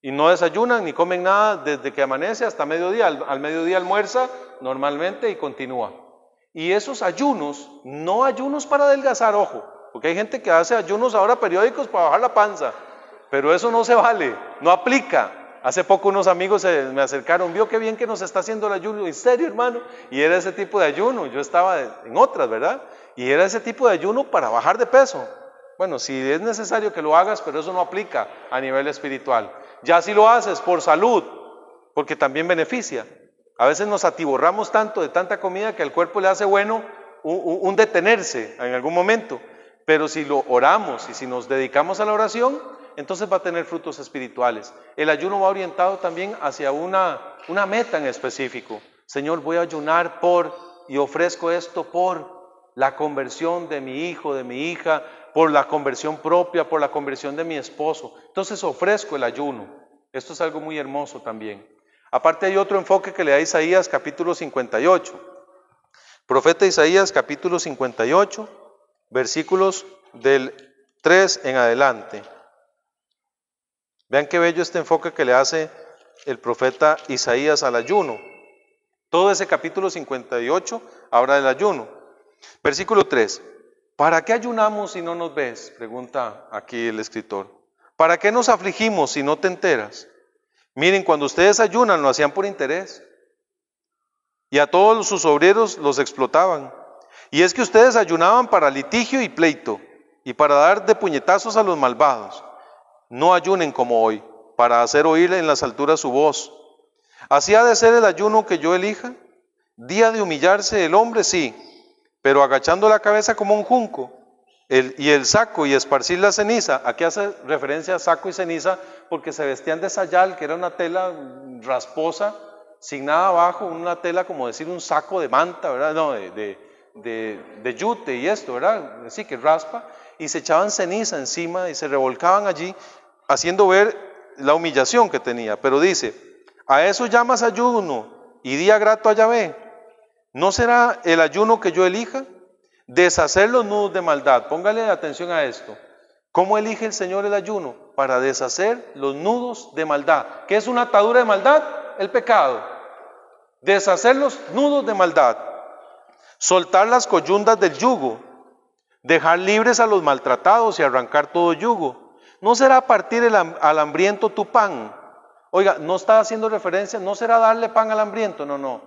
Y no desayunan ni comen nada desde que amanece hasta mediodía. Al mediodía almuerza normalmente y continúa. Y esos ayunos, no ayunos para adelgazar, ojo. Porque hay gente que hace ayunos ahora periódicos para bajar la panza, pero eso no se vale, no aplica. Hace poco unos amigos me acercaron: vio qué bien que nos está haciendo el ayuno. ¿En serio, hermano? Y era ese tipo de ayuno, yo estaba en otras, ¿verdad? Y era ese tipo de ayuno para bajar de peso. Bueno, si es necesario que lo hagas, pero eso no aplica a nivel espiritual. Ya si lo haces por salud, porque también beneficia. A veces nos atiborramos tanto de tanta comida que al cuerpo le hace bueno un detenerse en algún momento. Pero si lo oramos y si nos dedicamos a la oración, entonces va a tener frutos espirituales. El ayuno va orientado también hacia una meta en específico. Señor, voy a ayunar y ofrezco esto por la conversión de mi hijo, de mi hija, por la conversión propia, por la conversión de mi esposo. Entonces ofrezco el ayuno. Esto es algo muy hermoso también. Aparte hay otro enfoque que le da Isaías capítulo 58. Profeta Isaías capítulo 58. Versículos del 3 en adelante. Vean qué bello este enfoque que le hace el profeta Isaías al ayuno. Todo ese capítulo 58 habla del ayuno. Versículo 3. ¿Para qué ayunamos si no nos ves? Pregunta aquí el escritor. ¿Para qué nos afligimos si no te enteras? Miren, cuando ustedes ayunan lo hacían por interés. Y a todos sus obreros los explotaban. Y es que ustedes ayunaban para litigio y pleito, y para dar de puñetazos a los malvados. No ayunen como hoy, para hacer oír en las alturas su voz. ¿Así ha de ser el ayuno que yo elija? Día de humillarse el hombre, sí, pero agachando la cabeza como un junco, y el saco y esparcir la ceniza. Aquí hace referencia a saco y ceniza, porque se vestían de sayal, que era una tela rasposa, sin nada abajo, una tela como decir un saco de manta, ¿verdad? No, de yute y esto, ¿verdad? Así que raspa, y se echaban ceniza encima y se revolcaban allí, haciendo ver la humillación que tenía. Pero dice: ¿a eso llamas ayuno y día grato a Yahvé? ¿No será el ayuno que yo elija? Deshacer los nudos de maldad. Póngale atención a esto. ¿Cómo elige el Señor el ayuno? Para deshacer los nudos de maldad. ¿Qué es una atadura de maldad? El pecado. Deshacer los nudos de maldad. Soltar las coyundas del yugo. dejar libres a los maltratados y arrancar todo yugo. No será partir al hambriento tu pan. Oiga, no está haciendo referencia, no será darle pan al hambriento, no.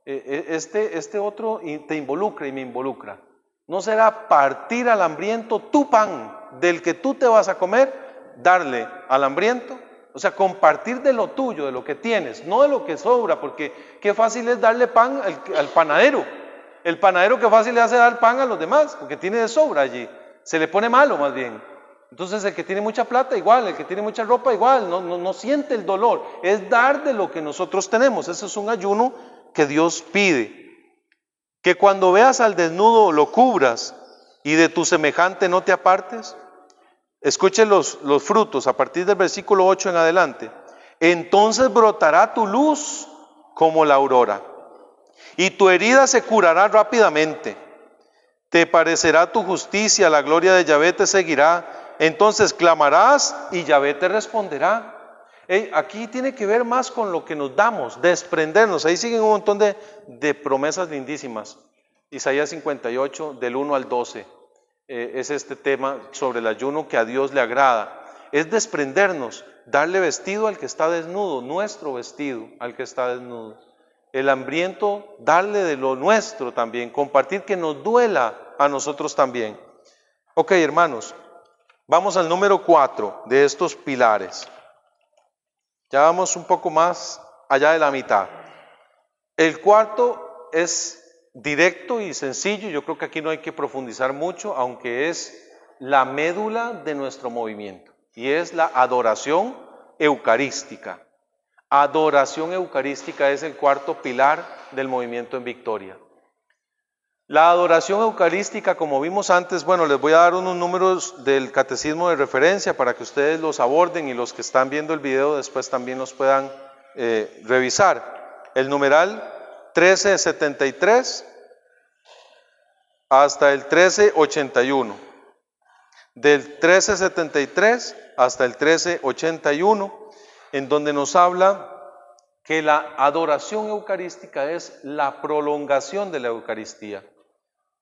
Este otro te involucra y me involucra. No será partir al hambriento tu pan, del que tú te vas a comer, darle al hambriento. O sea, compartir de lo tuyo, de lo que tienes, no de lo que sobra, porque qué fácil es darle pan al panadero. El panadero qué fácil le hace dar pan a los demás, porque tiene de sobra allí. Se le pone malo más bien. Entonces el que tiene mucha plata igual, el que tiene mucha ropa igual, no siente el dolor. Es dar de lo que nosotros tenemos. Ese es un ayuno que Dios pide. Que cuando veas al desnudo lo cubras y de tu semejante no te apartes. Escuche los frutos a partir del versículo 8 en adelante. Entonces brotará tu luz como la aurora y tu herida se curará rápidamente. Te parecerá tu justicia, la gloria de Yahvé te seguirá. Entonces clamarás y Yahvé te responderá. Aquí tiene que ver más con lo que nos damos, desprendernos. Ahí siguen un montón de promesas lindísimas. Isaías 58, del 1 al 12. Es este tema sobre el ayuno que a Dios le agrada. Es desprendernos, darle vestido al que está desnudo, nuestro vestido al que está desnudo. El hambriento, darle de lo nuestro también, compartir que nos duela a nosotros también. Ok, hermanos, vamos al número 4 de estos pilares. Ya vamos un poco más allá de la mitad. El cuarto es directo y sencillo, yo creo que aquí no hay que profundizar mucho, aunque es la médula de nuestro movimiento, y es la adoración eucarística. Adoración eucarística es el cuarto pilar del movimiento en Victoria. La adoración eucarística, como vimos antes, bueno, les voy a dar unos números del catecismo de referencia para que ustedes los aborden y los que están viendo el video después también los puedan revisar. El numeral 1373 hasta el 1381. Del 1373 hasta el 1381, en donde nos habla que la adoración eucarística es la prolongación de la Eucaristía.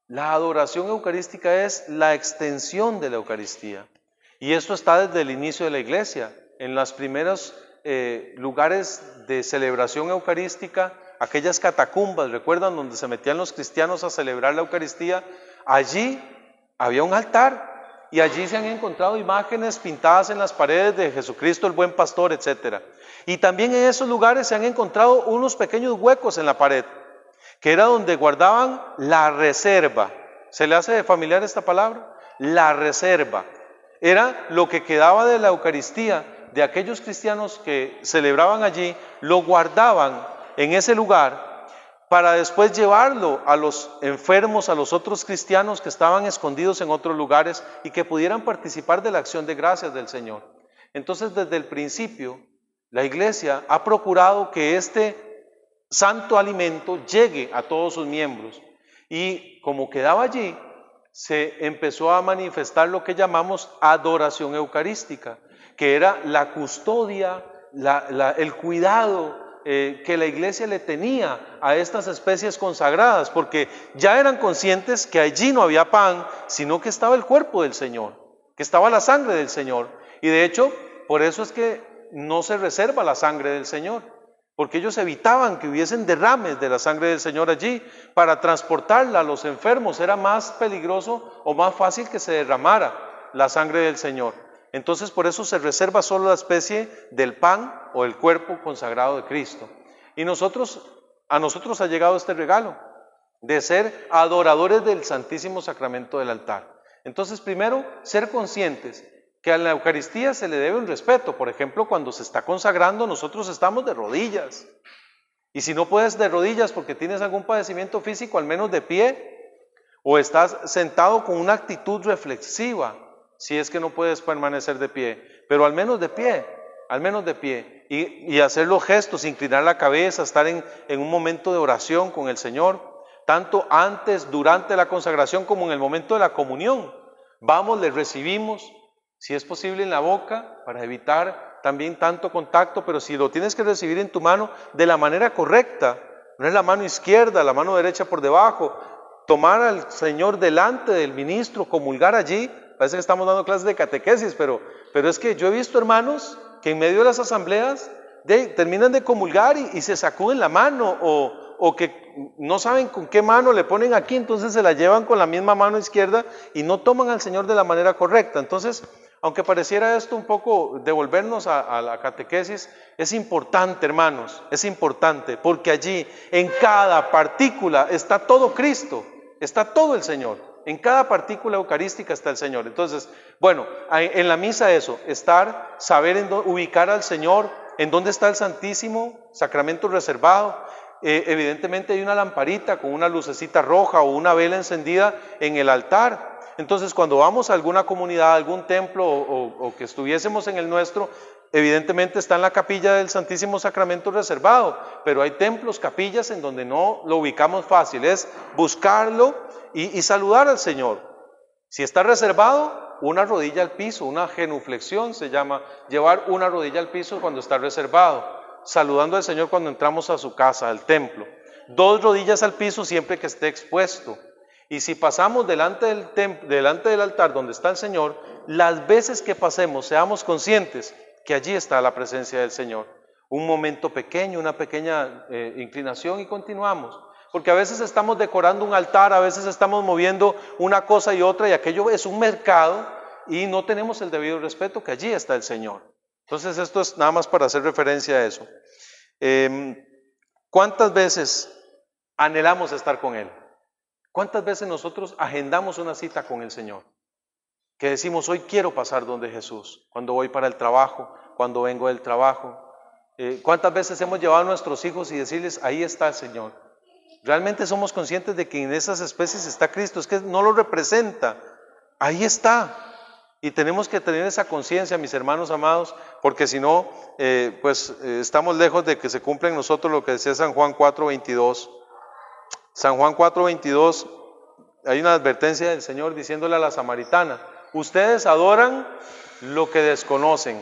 La adoración eucarística es la extensión de la Eucaristía. Y esto está desde el inicio de la iglesia. En los primeros lugares de celebración eucarística, aquellas catacumbas, ¿recuerdan? Donde se metían los cristianos a celebrar la Eucaristía. Allí había un altar y allí se han encontrado imágenes pintadas en las paredes de Jesucristo, el buen pastor, etc. Y también en esos lugares se han encontrado unos pequeños huecos en la pared, que era donde guardaban la reserva. ¿Se le hace familiar esta palabra? La reserva. Era lo que quedaba de la Eucaristía, de aquellos cristianos que celebraban allí, lo guardaban en ese lugar para después llevarlo a los enfermos, a los otros cristianos que estaban escondidos en otros lugares y que pudieran participar de la acción de gracias del Señor. Entonces, desde el principio, la iglesia ha procurado que este santo alimento llegue a todos sus miembros, y como quedaba allí, se empezó a manifestar lo que llamamos adoración eucarística, que era la custodia, el cuidado que la iglesia le tenía a estas especies consagradas, porque ya eran conscientes que allí no había pan, sino que estaba el cuerpo del Señor, que estaba la sangre del Señor. Y de hecho, por eso es que no se reserva la sangre del Señor, porque ellos evitaban que hubiesen derrames de la sangre del Señor allí. Para transportarla a los enfermos era más peligroso o más fácil que se derramara la sangre del Señor. Entonces por eso se reserva solo la especie del pan o el cuerpo consagrado de Cristo. Y a nosotros ha llegado este regalo de ser adoradores del Santísimo Sacramento del altar. Entonces, primero, ser conscientes que a la Eucaristía se le debe un respeto. Por ejemplo, cuando se está consagrando, nosotros estamos de rodillas. Y si no puedes de rodillas porque tienes algún padecimiento físico, al menos de pie, o estás sentado con una actitud reflexiva, si es que no puedes permanecer de pie, pero al menos de pie, y hacer los gestos, inclinar la cabeza, estar en un momento de oración con el Señor, tanto antes, durante la consagración, como en el momento de la comunión. Vamos, le recibimos, si es posible en la boca, para evitar también tanto contacto, pero si lo tienes que recibir en tu mano, de la manera correcta, no es la mano izquierda, la mano derecha por debajo, tomar al Señor delante del ministro, comulgar allí. Parece que estamos dando clases de catequesis, pero es que yo he visto hermanos que en medio de las asambleas terminan de comulgar y se sacuden la mano o que no saben con qué mano le ponen aquí, entonces se la llevan con la misma mano izquierda y no toman al Señor de la manera correcta. Entonces, aunque pareciera esto un poco devolvernos a la catequesis, es importante, hermanos, es importante, porque allí en cada partícula está todo Cristo, está todo el Señor, en cada partícula eucarística está el Señor. Entonces, bueno, en la misa eso, saber ubicar al Señor, en dónde está el Santísimo Sacramento reservado. Evidentemente hay una lamparita con una lucecita roja o una vela encendida en el altar. Entonces, cuando vamos a alguna comunidad, a algún templo o que estuviésemos en el nuestro, evidentemente está en la capilla del Santísimo Sacramento reservado, pero hay templos, capillas en donde no lo ubicamos fácil, es buscarlo y saludar al Señor. Si está reservado, una rodilla al piso, una genuflexión se llama, llevar una rodilla al piso cuando está reservado, saludando al Señor cuando entramos a su casa, al templo. 2 rodillas al piso siempre que esté expuesto. Y si pasamos delante del altar donde está el Señor, las veces que pasemos, seamos conscientes que allí está la presencia del Señor. Un momento pequeño, una pequeña inclinación y continuamos. Porque a veces estamos decorando un altar, a veces estamos moviendo una cosa y otra y aquello es un mercado y no tenemos el debido respeto que allí está el Señor. Entonces esto es nada más para hacer referencia a eso. ¿Cuántas veces anhelamos estar con Él? ¿Cuántas veces nosotros agendamos una cita con el Señor? Que decimos, hoy quiero pasar donde Jesús, cuando voy para el trabajo, cuando vengo del trabajo. ¿Cuántas veces hemos llevado a nuestros hijos y decirles, ahí está el Señor? ¿Realmente somos conscientes de que en esas especies está Cristo? Es que no lo representa, ahí está. Y tenemos que tener esa conciencia, mis hermanos amados, porque si no, estamos lejos de que se cumpla en nosotros lo que decía San Juan 4:22. San Juan 4:22, hay una advertencia del Señor diciéndole a la samaritana, ustedes adoran lo que desconocen,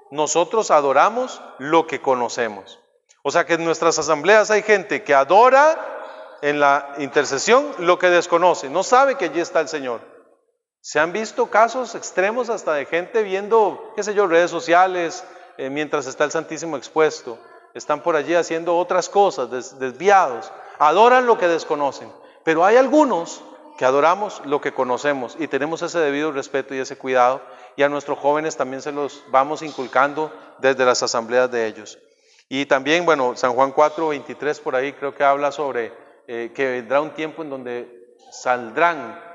nosotros adoramos lo que conocemos. O sea que en nuestras asambleas hay gente que adora en la intercesión lo que desconoce, no sabe que allí está el Señor. Se han visto casos extremos hasta de gente viendo, qué sé yo, redes sociales, mientras está el Santísimo expuesto. Están por allí haciendo otras cosas, desviados. Adoran lo que desconocen. Pero hay algunos que adoramos lo que conocemos y tenemos ese debido respeto y ese cuidado. Y a nuestros jóvenes también se los vamos inculcando desde las asambleas de ellos. Y también, bueno, San Juan 4:23 por ahí creo que habla sobre que vendrá un tiempo en donde saldrán,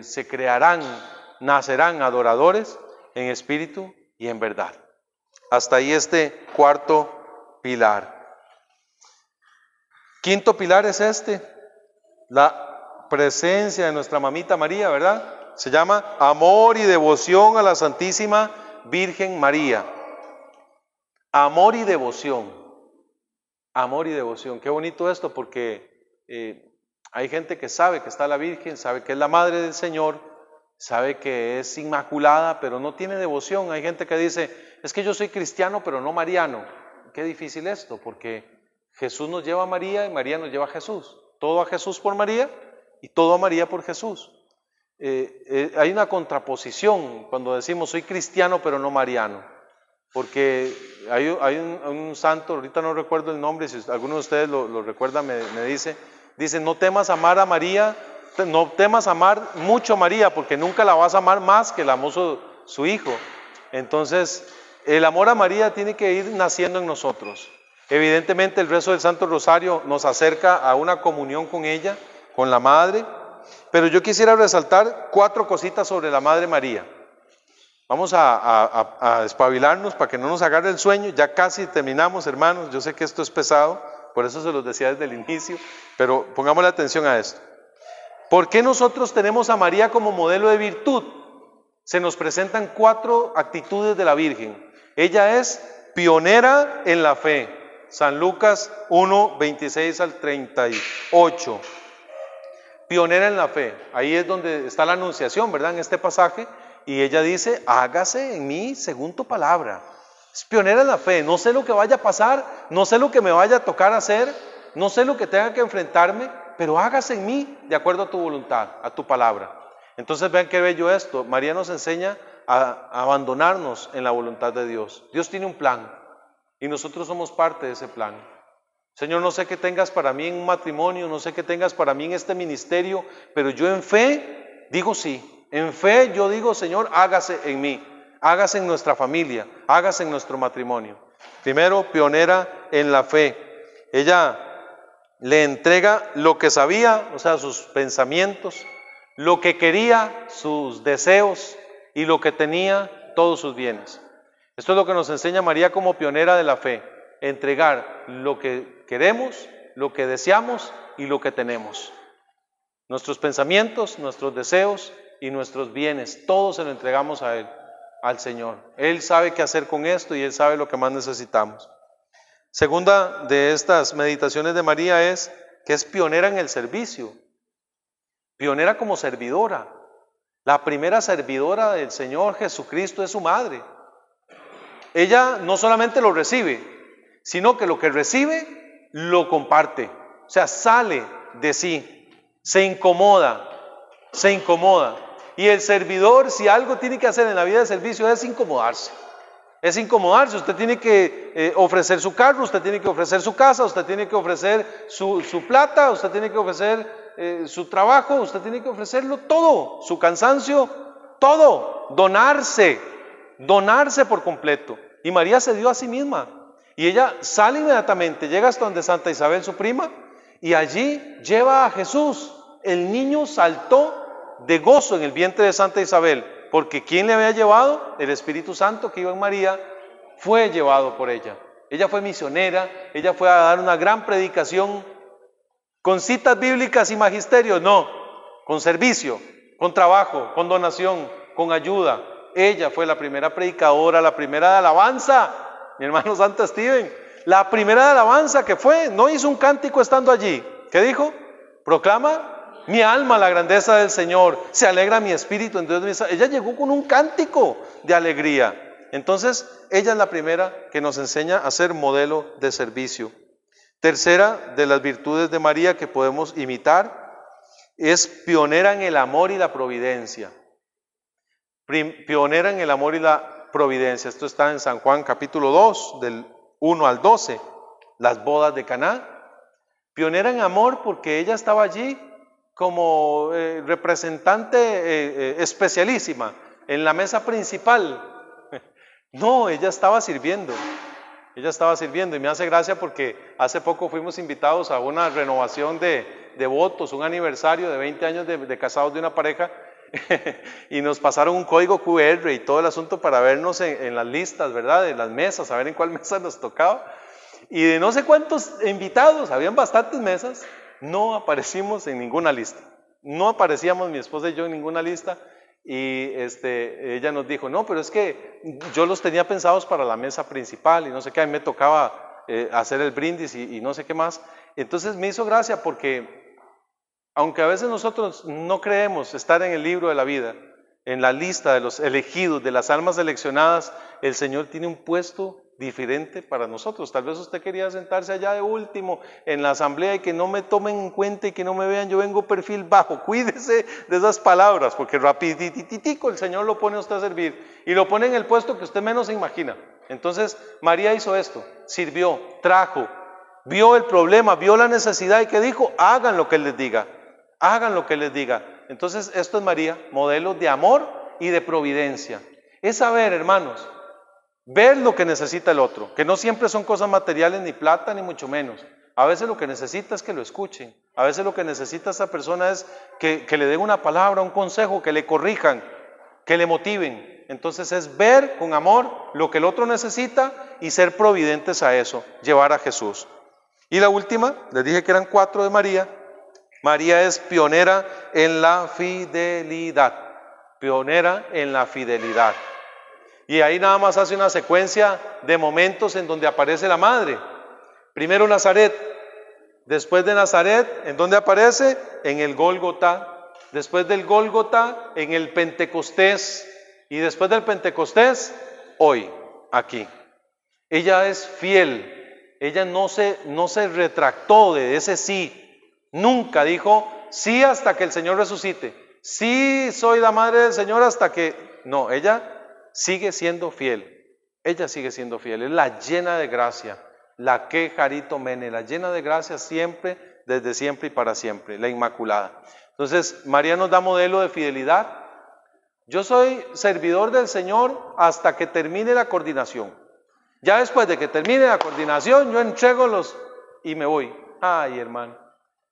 se crearán, nacerán adoradores en espíritu y en verdad. Hasta ahí este cuarto pilar. Quinto pilar es la presencia de nuestra mamita María, ¿verdad? Se llama amor y devoción a la Santísima Virgen María. Amor y devoción. Amor y devoción. Qué bonito esto porque hay gente que sabe que está la Virgen, sabe que es la Madre del Señor, sabe que es inmaculada, pero no tiene devoción. Hay gente que dice, es que yo soy cristiano, pero no mariano. Qué difícil esto, porque Jesús nos lleva a María y María nos lleva a Jesús. Todo a Jesús por María y todo a María por Jesús. Hay una contraposición cuando decimos soy cristiano, pero no mariano. Porque hay un santo, ahorita no recuerdo el nombre, si alguno de ustedes lo recuerda me dice, no temas amar a María, no temas amar mucho a María, porque nunca la vas a amar más que la amó su hijo. Entonces, el amor a María tiene que ir naciendo en nosotros. Evidentemente el rezo del Santo Rosario nos acerca a una comunión con ella, con la Madre, pero yo quisiera resaltar 4 cositas sobre la Madre María. Vamos a espabilarnos para que no nos agarre el sueño, ya casi terminamos, hermanos, yo sé que esto es pesado, por eso se los decía desde el inicio, pero pongámosle atención a esto. ¿Por qué nosotros tenemos a María como modelo de virtud? Se nos presentan 4 actitudes de la Virgen. Ella es pionera en la fe. San Lucas 1:26 al 38. Pionera en la fe. Ahí es donde está la anunciación, ¿verdad? En este pasaje. Y ella dice, hágase en mí según tu palabra. Es pionera en la fe. No sé lo que vaya a pasar, no sé lo que me vaya a tocar hacer, no sé lo que tenga que enfrentarme, pero hágase en mí de acuerdo a tu voluntad, a tu palabra. Entonces vean qué bello esto. María nos enseña a abandonarnos en la voluntad de Dios. Dios tiene un plan y nosotros somos parte de ese plan. Señor, no sé qué tengas para mí en un matrimonio, no sé qué tengas para mí en este ministerio, pero yo en fe digo sí. En fe yo digo, Señor, hágase en mí, hágase en nuestra familia, hágase en nuestro matrimonio. Primero, pionera en la fe. Ella le entrega lo que sabía, o sea, sus pensamientos, lo que quería, sus deseos, y lo que tenía, todos sus bienes. Esto es lo que nos enseña María como pionera de la fe: entregar lo que queremos, lo que deseamos y lo que tenemos. Nuestros pensamientos, nuestros deseos y nuestros bienes, todos se lo entregamos a Él, al Señor. Él sabe qué hacer con esto y Él sabe lo que más necesitamos. Segunda de estas meditaciones de María es que es pionera en el servicio, pionera como servidora. La primera servidora del Señor Jesucristo es su madre. Ella no solamente lo recibe, sino que lo que recibe lo comparte. O sea, sale de sí, se incomoda. Y el servidor, si algo tiene que hacer en la vida de servicio, es incomodarse. Es incomodarse. Usted tiene que ofrecer su carro, usted tiene que ofrecer su casa, usted tiene que ofrecer su plata, usted tiene que ofrecer su trabajo, usted tiene que ofrecerlo todo, su cansancio, todo, donarse por completo. Y María se dio a sí misma. Y ella sale inmediatamente, llega hasta donde Santa Isabel, su prima, y allí lleva a Jesús. El niño saltó de gozo en el vientre de Santa Isabel, porque ¿quién le había llevado? El Espíritu Santo que iba en María, fue llevado por ella. Ella fue misionera, ella fue a dar una gran predicación, con citas bíblicas y magisterios, no, con servicio, con trabajo, con donación, con ayuda. Ella fue la primera predicadora, la primera de alabanza, mi hermano Santo Steven, la primera de alabanza que fue, no hizo un cántico estando allí. ¿Qué dijo? Proclama mi alma la grandeza del Señor, se alegra mi espíritu en Dios de mi salvación. Ella llegó con un cántico de alegría. Entonces, ella es la primera que nos enseña a ser modelo de servicio. Tercera de las virtudes de María que podemos imitar es pionera en el amor y la providencia. Pionera en el amor y la providencia. Esto está en San Juan capítulo 2, del 1 al 12, las bodas de Caná. Pionera en amor porque ella estaba allí como representante especialísima en la mesa principal. No, ella estaba sirviendo. Ella estaba sirviendo y me hace gracia porque hace poco fuimos invitados a una renovación de votos, un aniversario de 20 años de casados de una pareja y nos pasaron un código QR y todo el asunto para vernos en las listas, ¿verdad? De las mesas, a ver en cuál mesa nos tocaba. Y de no sé cuántos invitados, habían bastantes mesas, no aparecimos en ninguna lista. No aparecíamos mi esposa y yo en ninguna lista. Y ella nos dijo, no, pero es que yo los tenía pensados para la mesa principal y no sé qué, a mí me tocaba hacer el brindis y no sé qué más. Entonces me hizo gracia porque, aunque a veces nosotros no creemos estar en el libro de la vida, en la lista de los elegidos, de las almas seleccionadas, el Señor tiene un puesto diferente para nosotros. Tal vez usted quería sentarse allá de último en la asamblea y que no me tomen en cuenta y que no me vean, yo vengo perfil bajo. Cuídese de esas palabras porque rapidititico el Señor lo pone a usted a servir y lo pone en el puesto que usted menos se imagina. Entonces María hizo esto, sirvió, trajo, vio el problema, vio la necesidad y que dijo, hagan lo que Él les diga, hagan lo que Él les diga. Entonces esto es María, modelo de amor y de providencia. Es saber, hermanos, ver lo que necesita el otro, que no siempre son cosas materiales, ni plata, ni mucho menos. A veces lo que necesita es que lo escuchen. A veces lo que necesita esa persona es que le den una palabra, un consejo, que le corrijan, que le motiven. Entonces es ver con amor lo que el otro necesita y ser providentes a eso, llevar a Jesús. Y la última, les dije que eran 4 de María. María es pionera en la fidelidad. Pionera en la fidelidad. Y ahí nada más hace una secuencia de momentos en donde aparece la madre. Primero Nazaret, después de Nazaret, ¿en dónde aparece? En el Gólgota. Después del Gólgota, en el Pentecostés. Y después del Pentecostés, hoy, aquí. Ella es fiel. Ella no se retractó de ese sí. Nunca dijo, sí hasta que el Señor resucite. Sí soy la madre del Señor hasta que... No, ella sigue siendo fiel. Ella sigue siendo fiel. Es la llena de gracia. La que Jarito Mene, la llena de gracia siempre, desde siempre y para siempre. La Inmaculada. Entonces, María nos da modelo de fidelidad. Yo soy servidor del Señor hasta que termine la coordinación. Ya después de que termine la coordinación, yo entrego los y me voy. Ay, hermano,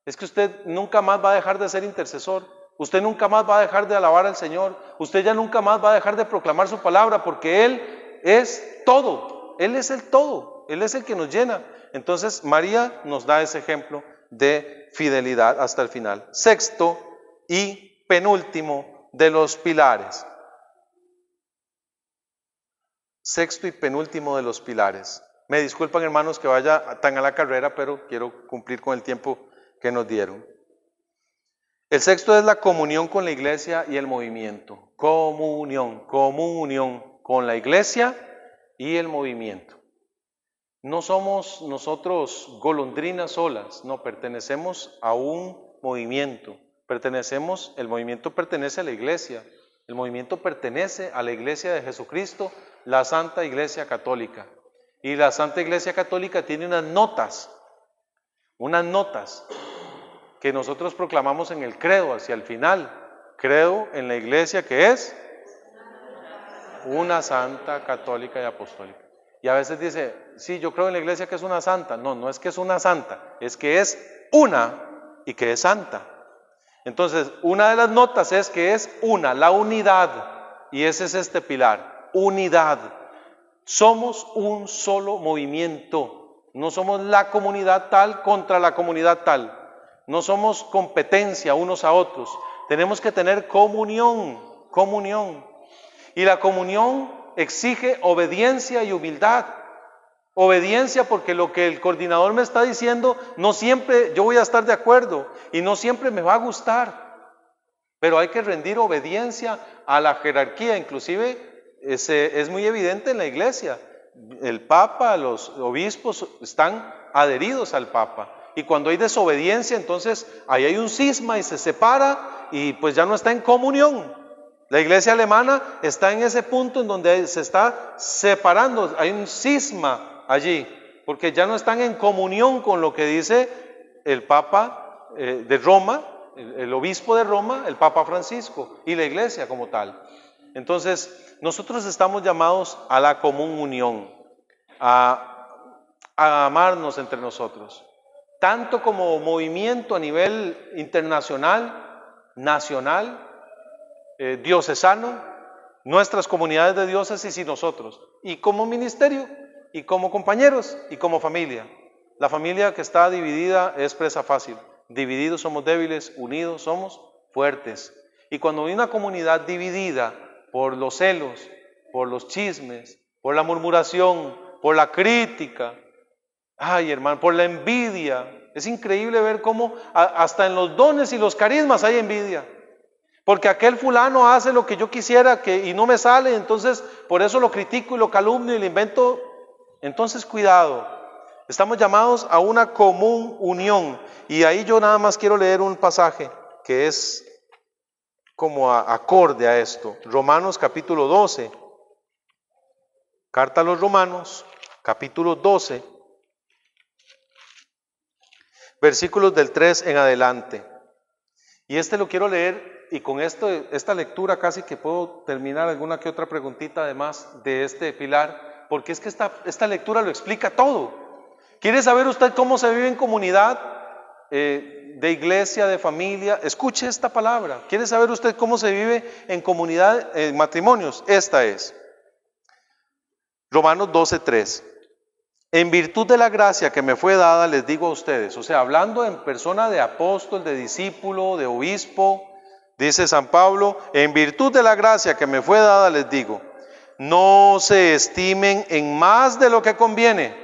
es que usted nunca más va a dejar de ser intercesor. Usted nunca más va a dejar de alabar al Señor. Usted ya nunca más va a dejar de proclamar su palabra, porque Él es todo. Él es el todo. Él es el que nos llena. Entonces, María nos da ese ejemplo de fidelidad hasta el final. Sexto y penúltimo de los pilares. Sexto y penúltimo de los pilares. Me disculpan, hermanos, que vaya tan a la carrera, pero quiero cumplir con el tiempo que nos dieron. El sexto es la comunión con la iglesia y el movimiento. Comunión con la iglesia y el movimiento. No somos nosotros golondrinas solas, no, pertenecemos a un movimiento. El movimiento pertenece a la iglesia. El movimiento pertenece a la iglesia de Jesucristo, la Santa Iglesia Católica. Y la Santa Iglesia Católica tiene unas notas que nosotros proclamamos en el credo hacia el final. Credo en la iglesia que es una santa, católica y apostólica. Y a veces dice, sí, yo creo en la iglesia que es una santa. No, no es que es una santa, es que es una y que es santa. Entonces, una de las notas es que es una, la unidad. Y ese es este pilar, unidad. Somos un solo movimiento. No somos la comunidad tal contra la comunidad tal. No somos competencia unos a otros. Tenemos que tener comunión. Y la comunión exige obediencia y humildad. Obediencia porque lo que el coordinador me está diciendo, no siempre yo voy a estar de acuerdo y no siempre me va a gustar. Pero hay que rendir obediencia a la jerarquía. Inclusive es muy evidente en la iglesia. El Papa, los obispos están adheridos al Papa. Y cuando hay desobediencia, entonces ahí hay un cisma y se separa y pues ya no está en comunión. La iglesia alemana está en ese punto en donde se está separando, hay un cisma allí, porque ya no están en comunión con lo que dice el Papa de Roma, el obispo de Roma, el Papa Francisco y la iglesia como tal. Entonces, nosotros estamos llamados a la común unión, a amarnos entre nosotros, tanto como movimiento a nivel internacional, nacional, diocesano, nuestras comunidades de diócesis y nosotros, y como ministerio, y como compañeros, y como familia. La familia que está dividida es presa fácil. Divididos somos débiles, unidos somos fuertes. Y cuando hay una comunidad dividida por los celos, por los chismes, por la murmuración, por la crítica, ay hermano, por la envidia, es increíble ver cómo hasta en los dones y los carismas hay envidia. Porque aquel fulano hace lo que yo quisiera y no me sale, entonces por eso lo critico y lo calumnio y le invento. Entonces cuidado, estamos llamados a una común unión. Y ahí yo nada más quiero leer un pasaje que es como acorde a esto. Romanos capítulo 12. Carta a los Romanos, capítulo 12, versículos del 3 en adelante. Y lo quiero leer. Y con esta lectura casi que puedo terminar alguna que otra preguntita además de este pilar, porque es que esta lectura lo explica todo. ¿Quiere saber usted cómo se vive en comunidad, de iglesia, de familia? Escuche esta palabra. ¿Quiere saber usted cómo se vive en comunidad, en matrimonios? Esta es Romanos 12:3. En virtud de la gracia que me fue dada, les digo a ustedes, o sea, hablando en persona de apóstol, de discípulo, de obispo, dice San Pablo, en virtud de la gracia que me fue dada, les digo, no se estimen en más de lo que conviene.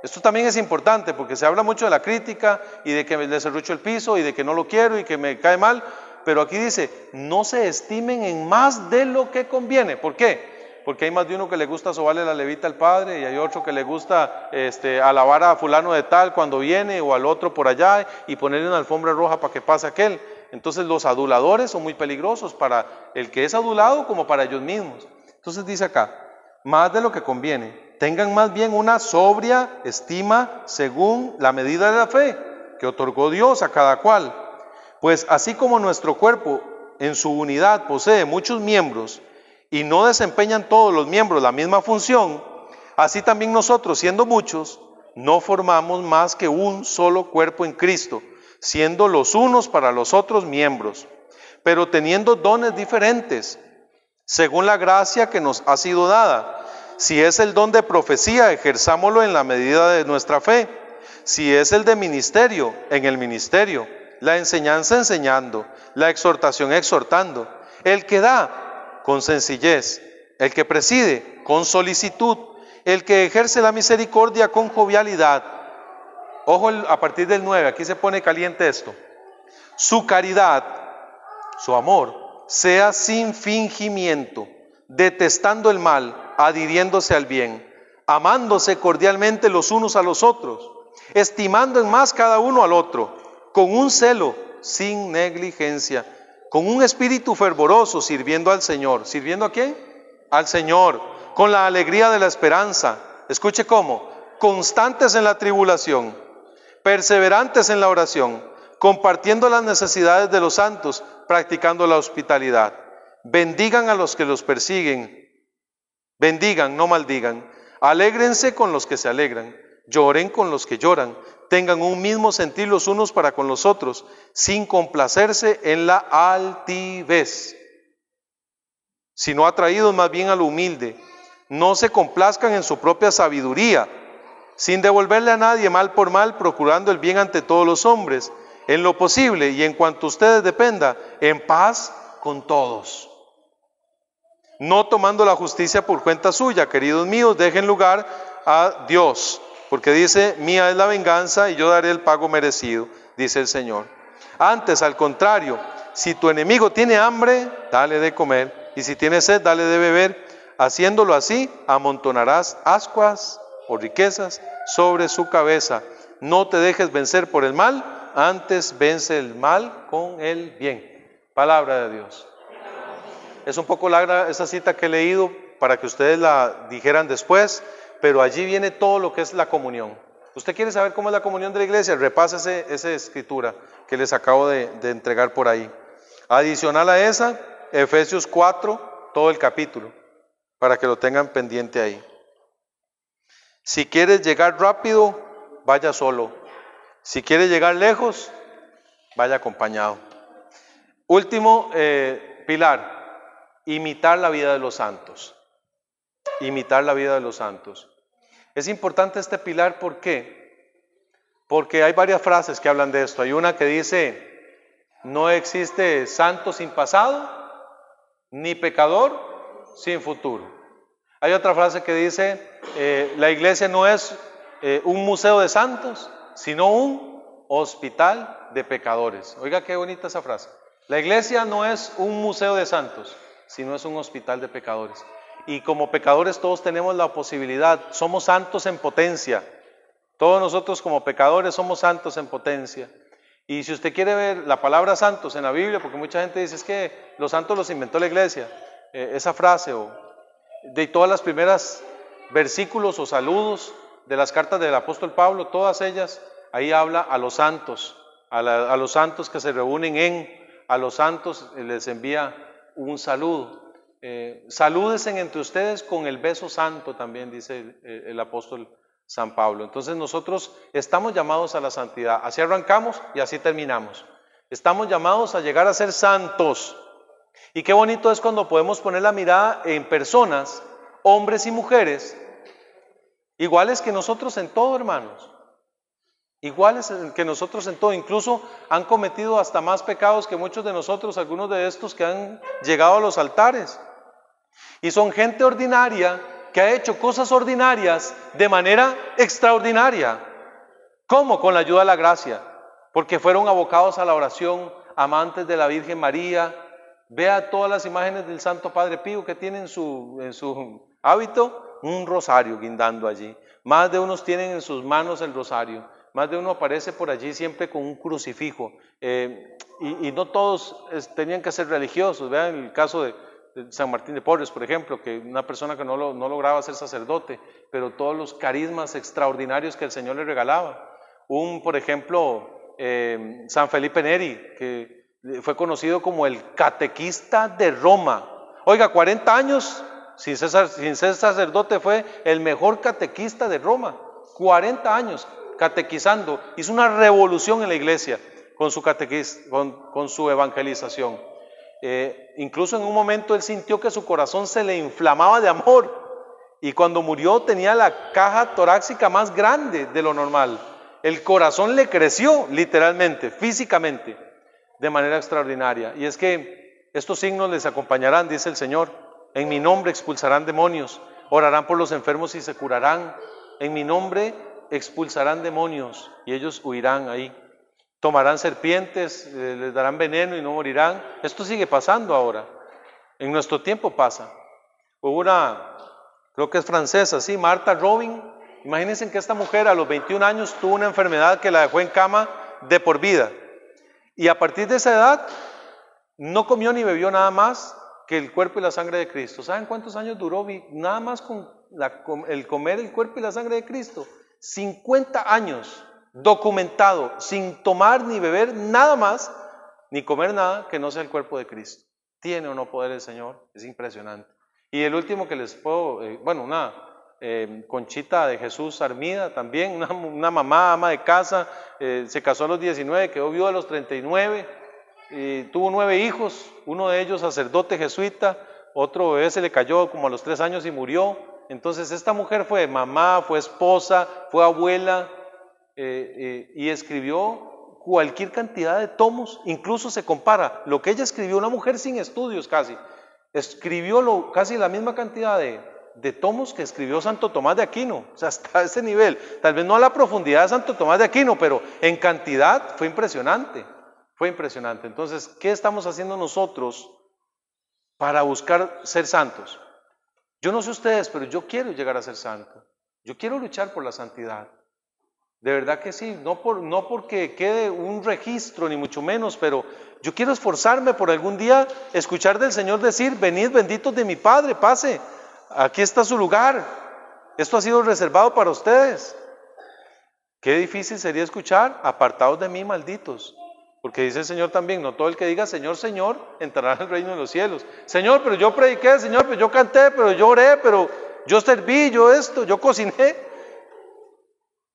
Esto también es importante porque se habla mucho de la crítica y de que le serrucho el piso y de que no lo quiero y que me cae mal, pero aquí dice, no se estimen en más de lo que conviene. ¿Por qué? Porque hay más de uno que le gusta sobarle la levita al padre, y hay otro que le gusta alabar a fulano de tal cuando viene, o al otro por allá, y ponerle una alfombra roja para que pase aquel. Entonces los aduladores son muy peligrosos para el que es adulado como para ellos mismos. Entonces dice acá, más de lo que conviene, tengan más bien una sobria estima según la medida de la fe que otorgó Dios a cada cual. Pues así como nuestro cuerpo en su unidad posee muchos miembros y no desempeñan todos los miembros la misma función, así también nosotros, siendo muchos, no formamos más que un solo cuerpo en Cristo, siendo los unos para los otros miembros, pero teniendo dones diferentes, según la gracia que nos ha sido dada. Si es el don de profecía, ejerzámoslo en la medida de nuestra fe. Si es el de ministerio, en el ministerio. La enseñanza, enseñando. La exhortación, exhortando. El que da, con sencillez. El que preside, con solicitud. El que ejerce la misericordia, con jovialidad. Ojo a partir del 9, aquí se pone caliente esto. Su caridad, su amor, sea sin fingimiento, detestando el mal, adhiriéndose al bien, amándose cordialmente los unos a los otros, estimando en más cada uno al otro, con un celo sin negligencia, con un espíritu fervoroso, sirviendo al Señor. ¿Sirviendo a quién? Al Señor, con la alegría de la esperanza. Escuche cómo, constantes en la tribulación, perseverantes en la oración, compartiendo las necesidades de los santos, practicando la hospitalidad. Bendigan a los que los persiguen. Bendigan, no maldigan. Alégrense con los que se alegran. Lloren con los que lloran. Tengan un mismo sentir los unos para con los otros, sin complacerse en la altivez, sino atraídos más bien a lo humilde. No se complazcan en su propia sabiduría, sin devolverle a nadie mal por mal, procurando el bien ante todos los hombres, en lo posible y en cuanto a ustedes dependa, en paz con todos. No tomando la justicia por cuenta suya, queridos míos, dejen lugar a Dios, porque dice, mía es la venganza y yo daré el pago merecido, dice el Señor. Antes, al contrario, si tu enemigo tiene hambre, dale de comer, y si tiene sed, dale de beber. Haciéndolo así, amontonarás ascuas o riquezas sobre su cabeza. No te dejes vencer por el mal, antes vence el mal con el bien. Palabra de Dios. Es un poco larga esa cita que he leído para que ustedes la dijeran después, pero allí viene todo lo que es la comunión. ¿Usted quiere saber cómo es la comunión de la iglesia? Repásese esa escritura que les acabo de entregar por ahí. Adicional a esa, Efesios 4, todo el capítulo, para que lo tengan pendiente ahí. Si quieres llegar rápido, vaya solo. Si quieres llegar lejos, vaya acompañado. Último pilar. Imitar la vida de los santos. Imitar la vida de los santos. Es importante este pilar, ¿por qué? Porque hay varias frases que hablan de esto. Hay una que dice, no existe santo sin pasado, ni pecador sin futuro. Hay otra frase que dice, la iglesia no es un museo de santos, sino un hospital de pecadores. Oiga qué bonita esa frase. La iglesia no es un museo de santos, sino es un hospital de pecadores. Y como pecadores todos tenemos la posibilidad, somos santos en potencia. Todos nosotros como pecadores somos santos en potencia. Y si usted quiere ver la palabra santos en la Biblia, porque mucha gente dice es que los santos los inventó la iglesia, esa frase o de todas las primeras versículos o saludos de las cartas del apóstol Pablo, todas ellas, ahí habla a los santos, a los santos que se reúnen a los santos les envía un saludo. Salúdense entre ustedes con el beso santo, también dice el apóstol San Pablo. Entonces nosotros estamos llamados a la santidad. Así arrancamos y así terminamos. Estamos llamados a llegar a ser santos. Y qué bonito es cuando podemos poner la mirada en personas, hombres y mujeres, iguales que nosotros en todo, hermanos. Iguales que nosotros en todo, incluso han cometido hasta más pecados que muchos de nosotros, algunos de estos que han llegado a los altares. Y son gente ordinaria que ha hecho cosas ordinarias de manera extraordinaria. ¿Cómo? Con la ayuda de la gracia, porque fueron abocados a la oración, amantes de la Virgen María, Vea todas las imágenes del Santo Padre Pío que tiene en su hábito, un rosario guindando allí. Más de unos tienen en sus manos el rosario. Más de uno aparece por allí siempre con un crucifijo. Y no todos tenían que ser religiosos. Vean el caso de San Martín de Porres, por ejemplo, que una persona que no lograba ser sacerdote, pero todos los carismas extraordinarios que el Señor le regalaba. Por ejemplo, San Felipe Neri, que fue conocido como el catequista de Roma. Oiga, 40 años sin ser sacerdote, fue el mejor catequista de Roma. 40 años catequizando. Hizo una revolución en la iglesia con su evangelización. Incluso en un momento él sintió que su corazón se le inflamaba de amor, y cuando murió tenía la caja torácica más grande de lo normal. El corazón le creció literalmente, físicamente, de manera extraordinaria. Y es que estos signos les acompañarán, dice el Señor. En mi nombre expulsarán demonios, orarán por los enfermos y se curarán. En mi nombre expulsarán demonios y ellos huirán ahí. Tomarán serpientes, les darán veneno y no morirán. Esto sigue pasando ahora. En nuestro tiempo pasa. Hubo creo que es francesa, sí, Martha Robin. Imagínense que esta mujer a los 21 años tuvo una enfermedad que la dejó en cama de por vida. Y a partir de esa edad no comió ni bebió nada más que el cuerpo y la sangre de Cristo. ¿Saben cuántos años duró nada más con el comer el cuerpo y la sangre de Cristo? 50 años documentado, sin tomar ni beber nada más, ni comer nada que no sea el cuerpo de Cristo. ¿Tiene o no poder el Señor? Es impresionante. Y el último que les puedo, una Conchita de Jesús Armida también, una mamá, ama de casa, se casó a los 19, quedó viuda a los 39, tuvo 9 hijos, uno de ellos sacerdote jesuita, otro bebé se le cayó como a los 3 años y murió. Entonces esta mujer fue mamá, fue esposa, fue abuela, y escribió cualquier cantidad de tomos. Incluso se compara lo que ella escribió, una mujer sin estudios casi, escribió casi la misma cantidad de tomos que escribió Santo Tomás de Aquino. O sea, hasta ese nivel, tal vez no a la profundidad de Santo Tomás de Aquino, pero en cantidad fue impresionante, fue impresionante. Entonces, ¿qué estamos haciendo nosotros para buscar ser santos? Yo no sé ustedes, pero yo quiero llegar a ser santo. Yo quiero luchar por la santidad. De verdad que sí, no porque quede un registro, ni mucho menos, pero yo quiero esforzarme por algún día escuchar del Señor decir: venid benditos de mi Padre, pase, aquí está su lugar, esto ha sido reservado para ustedes. Qué difícil sería escuchar: apartados de mí, malditos. Porque dice el Señor también: no todo el que diga Señor, Señor, entrará al reino de los cielos. Señor, pero yo prediqué, Señor, pero yo canté, pero yo oré, pero yo serví, yo esto, yo cociné.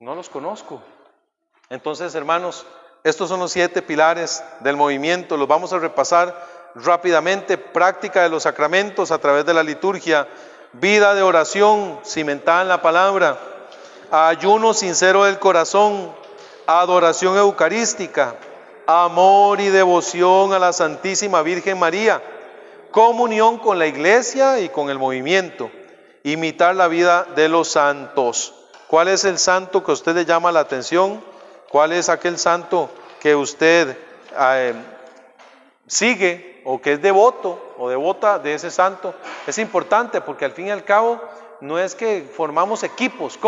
No los conozco. Entonces, hermanos, estos son los 7 pilares del movimiento. Los vamos a repasar rápidamente. Práctica de los sacramentos a través de la liturgia, vida de oración cimentada en la palabra, ayuno sincero del corazón, adoración eucarística, amor y devoción a la Santísima Virgen María, comunión con la iglesia y con el movimiento, imitar la vida de los santos. ¿Cuál es el santo que a usted le llama la atención? ¿Cuál es aquel santo que usted sigue o que es devoto o devota de ese santo? Es importante porque al fin y al cabo no es que formamos equipos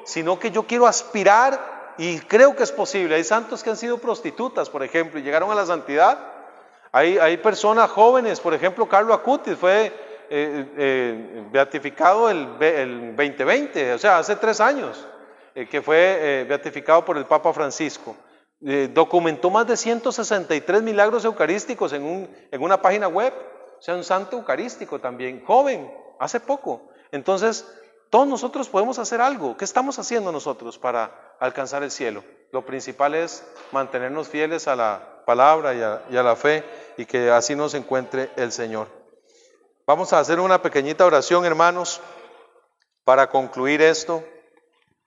sino que yo quiero aspirar y creo que es posible. Hay santos que han sido prostitutas, por ejemplo, y llegaron a la santidad. Hay personas jóvenes, por ejemplo, Carlo Acutis fue beatificado el 2020, o sea, hace 3 años, que fue beatificado por el Papa Francisco. Documentó más de 163 milagros eucarísticos en una página web. O sea, un santo eucarístico también, joven, hace poco. Entonces, todos nosotros podemos hacer algo. ¿Qué estamos haciendo nosotros para alcanzar el cielo? Lo principal es mantenernos fieles a la palabra y a la fe, y que así nos encuentre el Señor. Vamos a hacer una pequeñita oración, hermanos, para concluir esto.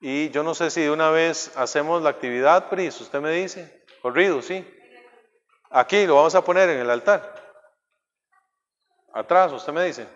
Y yo no sé si de una vez hacemos la actividad, Pris, usted me dice. Corrido, sí. Aquí lo vamos a poner en el altar. Atrás, usted me dice.